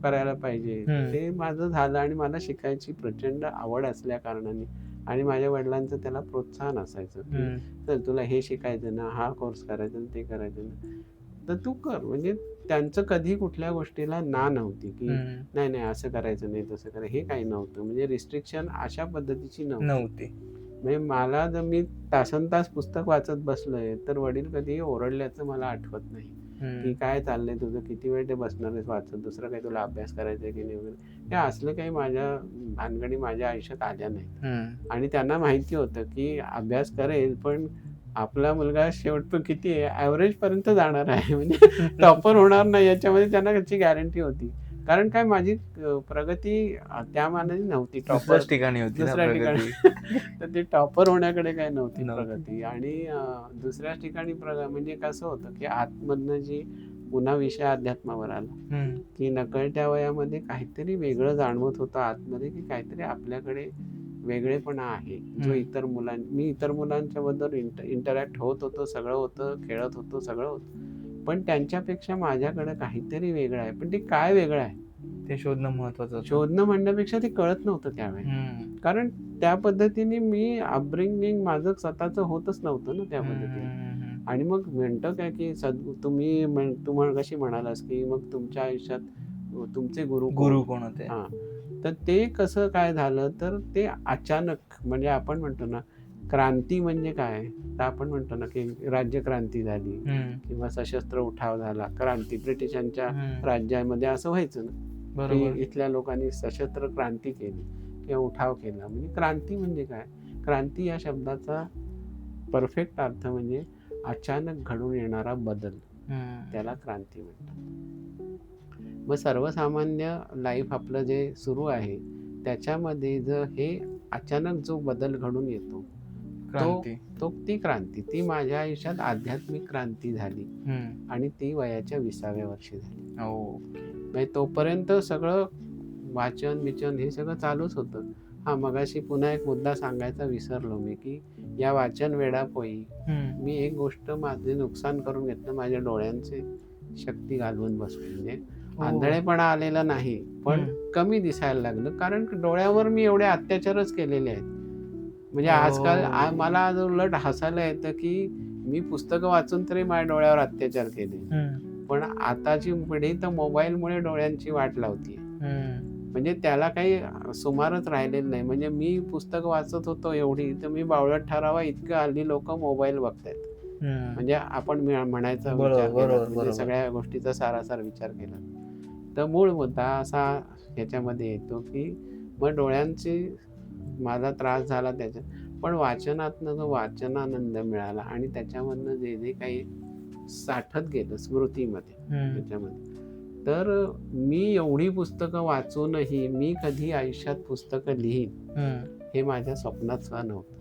करायला पाहिजे ते माझं झालं. आणि मला शिकायची प्रचंड आवड असल्या कारणाने आणि माझ्या वडिलांचं त्याला प्रोत्साहन असायचं की तर तुला हे शिकायचं ना, हा कोर्स करायचा ना, ते करायचं ना, तर तू कर. म्हणजे त्यांचं कधी कुठल्या गोष्टीला ना नव्हती की नाही असं करायचं नाही, तसं करायचं, हे काही नव्हतं. म्हणजे रिस्ट्रिक्शन अशा पद्धतीची नव्हती. म्हणजे मला जर मी तासनतास पुस्तक वाचत बसलोय तर वडील कधी ओरडल्याचं मला आठवत नाही की काय चाललंय तुझं, किती वेळ ते बसणार आहेस वाचत, दुसरं काही तुला अभ्यास करायचा की नाही वगैरे. हे असलं काही माझ्या भानगडी माझ्या आयुष्यात आल्या नाही. आणि त्यांना माहिती होतं की अभ्यास करेल पण आपला मुलगा शेवट किती आहे ऍव्हरेज पर्यंत जाणार आहे, म्हणजे टॉपर होणार नाही याच्यामध्ये त्यांना त्याची गॅरंटी होती. कारण काय माझी प्रगती त्या मानाने नव्हती, टॉपर ठिकाणी होती, दुसऱ्या ठिकाणी. तर ते टॉपर होण्याकडे काय नव्हती प्रगती. आणि दुसऱ्याच ठिकाणी म्हणजे कसं होतं की आतमधनं जी पुन्हा विषय अध्यात्मावर आला की नकळत्या वयामध्ये काहीतरी वेगळं जाणवत होतं आतमध्ये, की काहीतरी आपल्याकडे वेगळेपणा आहे जो मी इतर मुलांच्या बद्दल इंटरॅक्ट होत होतो, सगळं होतं, खेळत होतो, सगळं होतं, पण त्यांच्यापेक्षा माझ्याकडे काहीतरी वेगळं आहे. पण ते काय वेगळं आहे ते शोधणं महत्वाचं. शोधणं म्हणण्यापेक्षा ते कळत नव्हतं त्यावेळी, कारण त्या पद्धतीने मी अपब्रिंगिंग माझं स्वतःच होतच नव्हतं ना त्या पद्धतीने. आणि मग म्हणतं काय की तू कशी म्हणालास की मग तुमच्या आयुष्यात तुमचे गुरु कोण होते? तर ते कसं काय झालं तर ते अचानक, म्हणजे आपण म्हणतो ना क्रांती म्हणजे काय, तर आपण म्हणतो ना की राज्यक्रांती झाली किंवा सशस्त्र उठाव झाला, क्रांती ब्रिटिशांच्या राज्यामध्ये असं व्हायचं ना की इथल्या लोकांनी सशस्त्र क्रांती केली किंवा उठाव केला. म्हणजे क्रांती म्हणजे काय, क्रांती या शब्दाचा परफेक्ट अर्थ म्हणजे अचानक घडून येणारा बदल, त्याला क्रांती म्हणतात. मग सर्वसामान्य लाईफ आपलं जे सुरू आहे त्याच्यामध्ये जर हे अचानक जो बदल घडून येतो ती क्रांती, ती माझ्या आयुष्यात आध्यात्मिक क्रांती झाली आणि ती वयाच्या 20व्या वर्षी झाली. म्हणजे तोपर्यंत सगळं वाचन हे सगळं चालूच होतं. मगाशी पुन्हा एक मुद्दा सांगायचा विसरलो मी की या वाचन वेडापोई मी एक गोष्ट माझे नुकसान करून घेतलं, माझ्या डोळ्यांचे शक्ती घालवून बसलो. म्हणजे आंधळेपणा आलेला नाही पण कमी दिसायला लागलं, कारण डोळ्यावर मी एवढे अत्याचारच केलेले आहेत. म्हणजे आजकाल मला आज उलट हसायला येतं की मी पुस्तकं वाचून तरी माझ्या डोळ्यावर अत्याचार केले, पण आताची पिढी तर मोबाईलमुळे डोळ्यांची वाट लावते. म्हणजे त्याला काही सुमारच राहिलेलं नाही. म्हणजे मी पुस्तक वाचत होतो एवढी तर मी बावळट ठरावा इतकं हल्ली लोक मोबाईल बघतायत. म्हणजे आपण म्हणायचा बरोबर, विचार केला, बरोबर, म्हणजे बरोबर. सगळ्या गोष्टीचा सारासार विचार केला तर मूळ मुद्दा असा ह्याच्यामध्ये येतो की मग डोळ्यांची माझा त्रास झाला त्याच्यात, पण वाचनातनं जो वाचनानंद मिळाला आणि त्याच्यामधनं जे जे काही साठत गेलं स्मृतीमध्ये त्याच्यामध्ये, तर मी एवढी पुस्तकं वाचूनही मी कधी आयुष्यात पुस्तकं लिहीन हे माझ्या स्वप्नात सुद्धा नव्हतं.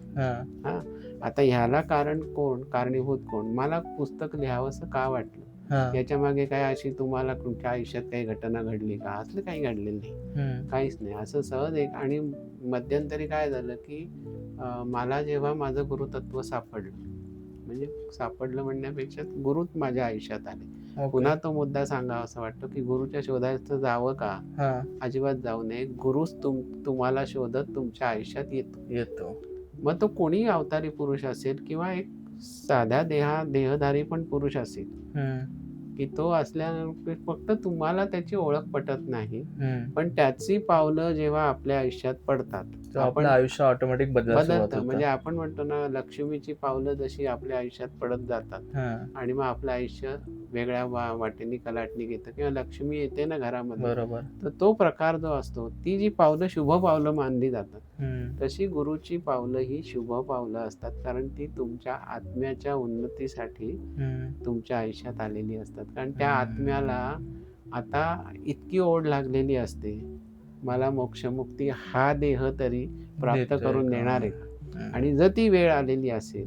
हा, आता ह्याला कारणीभूत कोण? मला पुस्तक लिहावंसं का वाटलं? याच्या मागे काय अशी तुम्हाला तुमच्या आयुष्यात काही घटना घडली का? असलं काही घडलेलं नाही, काहीच नाही. असं सहज एक. आणि मध्यंतरी काय झालं की मला जेव्हा माझं गुरुतत्व सापडलं, म्हणजे सापडलं म्हणण्यापेक्षा गुरुच माझ्या आयुष्यात आले. पुन्हा तो मुद्दा सांगावा असं वाटतो की गुरुच्या शोधात जावं का? अजिबात जाऊ नये. गुरुच तुम्हाला शोधत तुमच्या आयुष्यात येतो. मग तो कोणी अवतारी पुरुष असेल किंवा एक साध्या देहधारी पण पुरुष असेल, की तो असल्यानंतर फक्त तुम्हाला त्याची ओळख पटत नाही, पण त्याची पावलं जेव्हा आपल्या आयुष्यात पडतात आपलं आयुष्य ऑटोमॅटिक बदलतं. म्हणजे आपण म्हणतो ना, लक्ष्मीची पावलं जशी आपल्या आयुष्यात पडत जातात आणि मग आपलं आयुष्य वेगळ्या वाटेने कलाटणी घेतं किंवा लक्ष्मी येते ना घरामध्ये, बरोबर. तर तो प्रकार जो असतो, ती जी पावलं शुभ पावलं मानली जातात, तशी गुरुची पावलं ही शुभ पावलं असतात, कारण ती तुमच्या आत्म्याच्या उन्नतीसाठी तुमच्या आयुष्यात आलेली असतात. कारण त्या आत्म्याला आता इतकी ओढ लागलेली असते, मला मोक्षमुक्ती हा देह तरी प्राप्त करून देणार आहे. आणि जर ती वेळ आलेली असेल,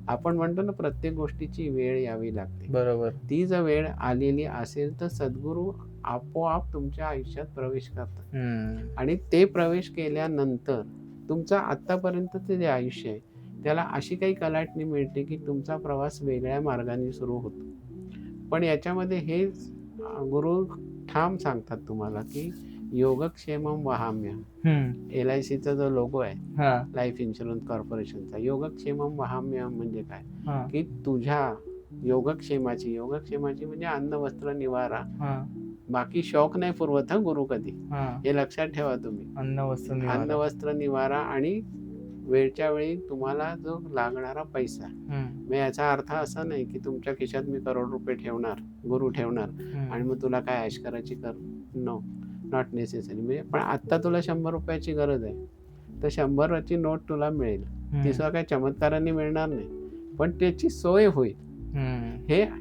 आपण म्हणतो ना प्रत्येक गोष्टीची वेळ यावी लागते, बरोबर. ती जर वेळ आलेली असेल तर सद्गुरू आपोआप तुमच्या आयुष्यात प्रवेश करतात. आणि ते प्रवेश केल्यानंतर तुमचं आतापर्यंतचं जे आयुष्य आहे त्याला अशी काही कलाटणी मिळते की तुमचा प्रवास वेगळ्या मार्गाने सुरू होतो. पण याच्यामध्ये हे गुरु ठाम सांगतात तुम्हाला की योगक्षेमम वहाम्यहम. LICचा जो लोगो आहे, लाईफ इन्शुरन्स कॉर्पोरेशनचा, योगक्षेमम वहाम्यहम म्हणजे काय? की तुझ्या योगक्षेमाची म्हणजे अन्न वस्त्र निवारा, बाकी शौक नाही पुरवत हा गुरु कधी, हे लक्षात ठेवा तुम्ही. अन्न वस्त्र निवारा आणि वेळच्या वेळी तुम्हाला जो लागणारा पैसा, म्हणजे याचा अर्थ असा नाही की तुमच्या खिशात मी करोड रुपये ठेवणार, गुरु ठेवणार आणि मग तुला काय ऐश करायची कर. No, not necessary. म्हणजे पण आत्ता तुला 100 रुपयाची गरज आहे, तर 100ची नोट तुला मिळेल, ती सुद्धा काही चमत्काराने मिळणार नाही, पण त्याची सोय होईल.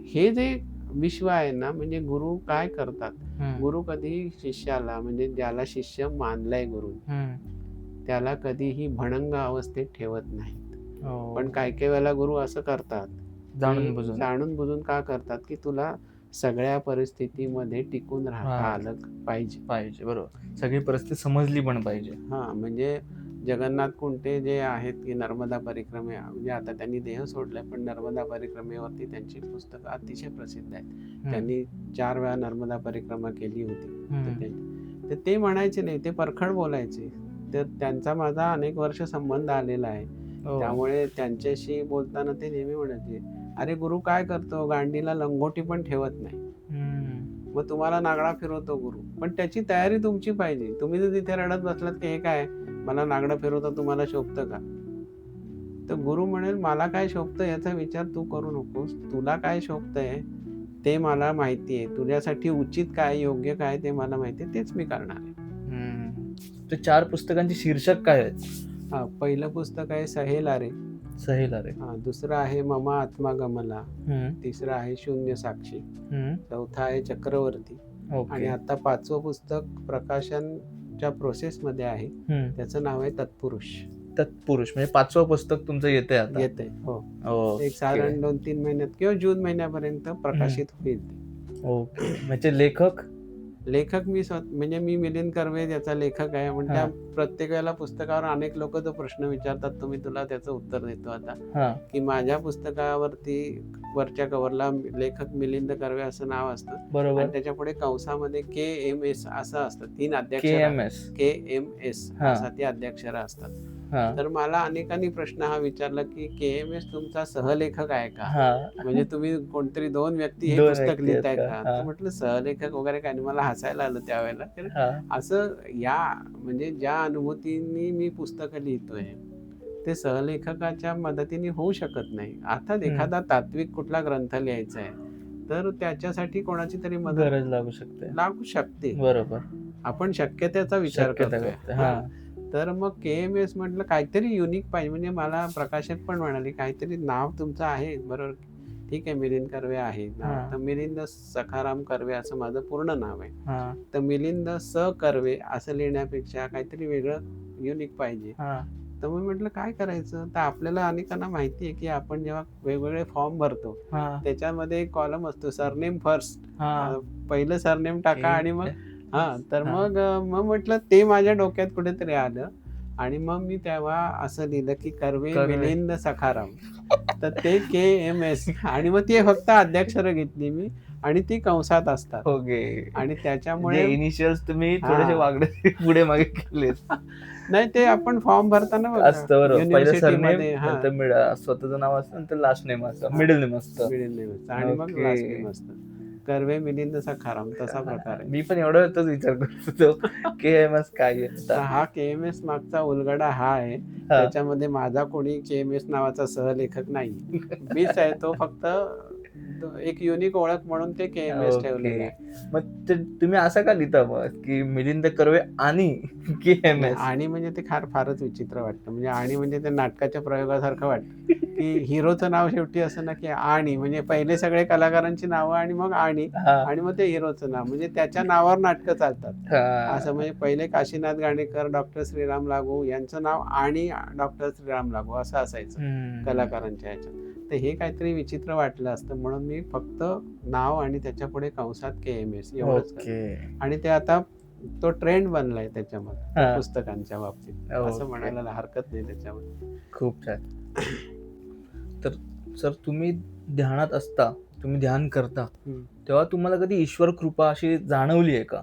हे जे विश्व आहे ना, म्हणजे गुरु काय करतात, गुरु कधी शिष्याला, म्हणजे ज्याला शिष्य मानलाय गुरु, त्याला कधीही भणंग अवस्थेत ठेवत नाहीत. पण काही वेळेला गुरु असं करतात, जाणून बुजून का करतात, की तुला सगळ्या परिस्थितीमध्ये टिकून राहता आलं पाहिजे. बरोबर, सगळी परिस्थिती समजली पण पाहिजे. म्हणजे जगन्नाथ कुंटे जे आहेत की नर्मदा परिक्रमे, म्हणजे आता त्यांनी देह सोडलाय, पण नर्मदा परिक्रमेवरती त्यांची पुस्तकं अतिशय प्रसिद्ध आहेत. त्यांनी 4 वेळा नर्मदा परिक्रमा केली होती. तर ते म्हणायचे नाही, ते परखड बोलायचे. तर त्यांचा माझा अनेक वर्ष संबंध आलेला आहे, त्यामुळे त्यांच्याशी बोलताना ते नेहमी म्हणायचे, अरे गुरु काय करतो, गांडीला लंगोटी पण ठेवत नाही, मग तुम्हाला नागडा फिरवतो गुरु, पण त्याची तयारी तुमची पाहिजे. तुम्ही जर तिथे रडत बसलात की हे काय, मला नागडा फिरवता, तुम्हाला शोभतं का? तर गुरु म्हणेल, मला काय शोभतं याचा विचार तू करू नकोस, तुला काय शोभतंय ते मला माहिती आहे, तुझ्यासाठी उचित काय, योग्य काय ते मला माहिती आहे, तेच मी करणार आहे. ते 4 पुस्तकांची शीर्षक काय आहेत? पहिलं पुस्तक आहे सहेलारे. दुसरं आहे मम आत्मा गमला. तिसरं आहे शून्य साक्षी. चौथा आहे चक्रवर्ती. आणि आता 5वं पुस्तक प्रकाशनच्या प्रोसेसमध्ये आहे, त्याचं नाव आहे तत्पुरुष. म्हणजे 5वं पुस्तक तुमचं येते आता? येते, हो. एक साधारण 2-3 महिन्यात किंवा जून महिन्यापर्यंत प्रकाशित होईल. ओके. म्हणजे लेखक मी म्हणजे मी मिलिंद कर्वे याचा लेखक आहे. म्हणजे प्रत्येक वेळेला पुस्तकावर अनेक लोक जो प्रश्न विचारतात, तो मी तुला त्याचं उत्तर देतो आता, की माझ्या पुस्तकावरती वरच्या कव्हरला लेखक मिलिंद कर्वे असं नाव असतं, आणि त्याच्या पुढे कंसामध्ये KMS असं असतं, 3 अध्यक्षर, KMS असा ती अध्यक्षर असतात. तर मला अनेकांनी प्रश्न हा विचारला की KMS तुमचा सहलेखक आहे का, म्हणजे तुम्ही कोणतरी 2 व्यक्ती हे पुस्तक लिहिताय का? तर म्हटलं सहलेखक वगैरे काय नाही. मला हसायला आलं त्यावेळेला. असं म्हणजे ज्या अनुभूतींनी मी पुस्तकं लिहितोय ते सहलेखकाच्या मदतीने होऊ शकत नाही. अर्थात एखादा तात्विक कुठला ग्रंथ लिहायचा आहे तर त्याच्यासाठी कोणाची तरी मदत गरज लागू शकते. लागू शकते. बरोबर. आपण शक्यतेचा विचार शक्यता करतोय. करते. हा. तर मग KMS म्हटलं काहीतरी युनिक पाहिजे. म्हणजे मला प्रकाशक पण म्हणाले काहीतरी नाव तुमचं आहे बरोबर. ठीक आहे, मिलिंद कर्वे आहे नाव. हा. तर मिलिंद सखाराम कर्वे असं माझं पूर्ण नाव आहे. हा. तर मिलिंद स कर्वे असं लिहिण्यापेक्षा काहीतरी वेगळं युनिक पाहिजे. हा. तर मग म्हटलं काय करायचं. तर आपल्याला अनेकांना माहिती आहे की आपण जेव्हा वेगवेगळे फॉर्म भरतो हा. त्याच्यामध्ये एक कॉलम असतो सरनेम फर्स्ट. हा. पहिलं सरनेम टाका आणि मग तर हा. मग म्हटलं ते माझ्या डोक्यात कुठेतरी आलं आणि मग मी तेव्हा असं लिहिलं की कर्वे मिलिंद सखाराम. तर ते KMS आणि मग ती फक्त अध्यक्षरं घेतली मी आणि ती कंसात असतात. ओके. आणि त्याच्यामुळे इनिशियल्स तुम्ही थोडेसे वागडे पुढे मागे केलेत. नाही ते आपण फॉर्म भरताना असतं बरोबर. पहिलं सरनेम, युनिव्हर्सिटीमध्ये नंतर स्वतःचं नाव असतं, नंतर लास्ट नेम असतं, मिडल नेम असतं. मिडिल नेम असतं आणि मग Okay. लास्ट नेम असतं. कर्वे मिलिंद सखाराम तसा प्रकार आहे. मी पण एवढा तोच विचार करत होतो KMS काय आहे. तर हा KMS मागचा उलगडा हा आहे. त्याच्यामध्ये माझा कोणी KMS नावाचा सहलेखक नाही. मीच आहे तो. फक्त एक युनिक ओळख म्हणून ते KMS ठेवलेलं आहे. मग तुम्ही असं का लिहिता मग की मिलिंद कर्वे आणि KMS? आणि म्हणजे ते फारच विचित्र वाटतं. म्हणजे आणि म्हणजे ते नाटकाच्या प्रयोगासारखं वाटतं की हिरोचं नाव शेवटी असं ना की आणि म्हणजे पहिले सगळे कलाकारांची नावं आणि मग आणि मग ते हिरोचं नाव. म्हणजे त्याच्या नावावर नाटकं चालतात असं. म्हणजे पहिले काशीनाथ घाणेकर, डॉक्टर श्रीराम लागू यांचं नाव आणि डॉक्टर श्रीराम लागू असं असायचं कलाकारांच्या ह्याच्यात. तर हे काहीतरी विचित्र वाटलं असतं म्हणून मी फक्त नाव आणि त्याच्या पुढे कंसात KMS एवढंच करतो. आणि ते आता तो ट्रेंड बनलाय त्याच्यामध्ये पुस्तकांच्या बाबतीत असं म्हणायला हरकत नाही त्याच्यामध्ये. खूप छान. तर सर तुम्ही ध्यानात असता, तुम्ही ध्यान करता तेव्हा तुम्हाला कधी ईश्वर कृपा अशी जाणवली आहे का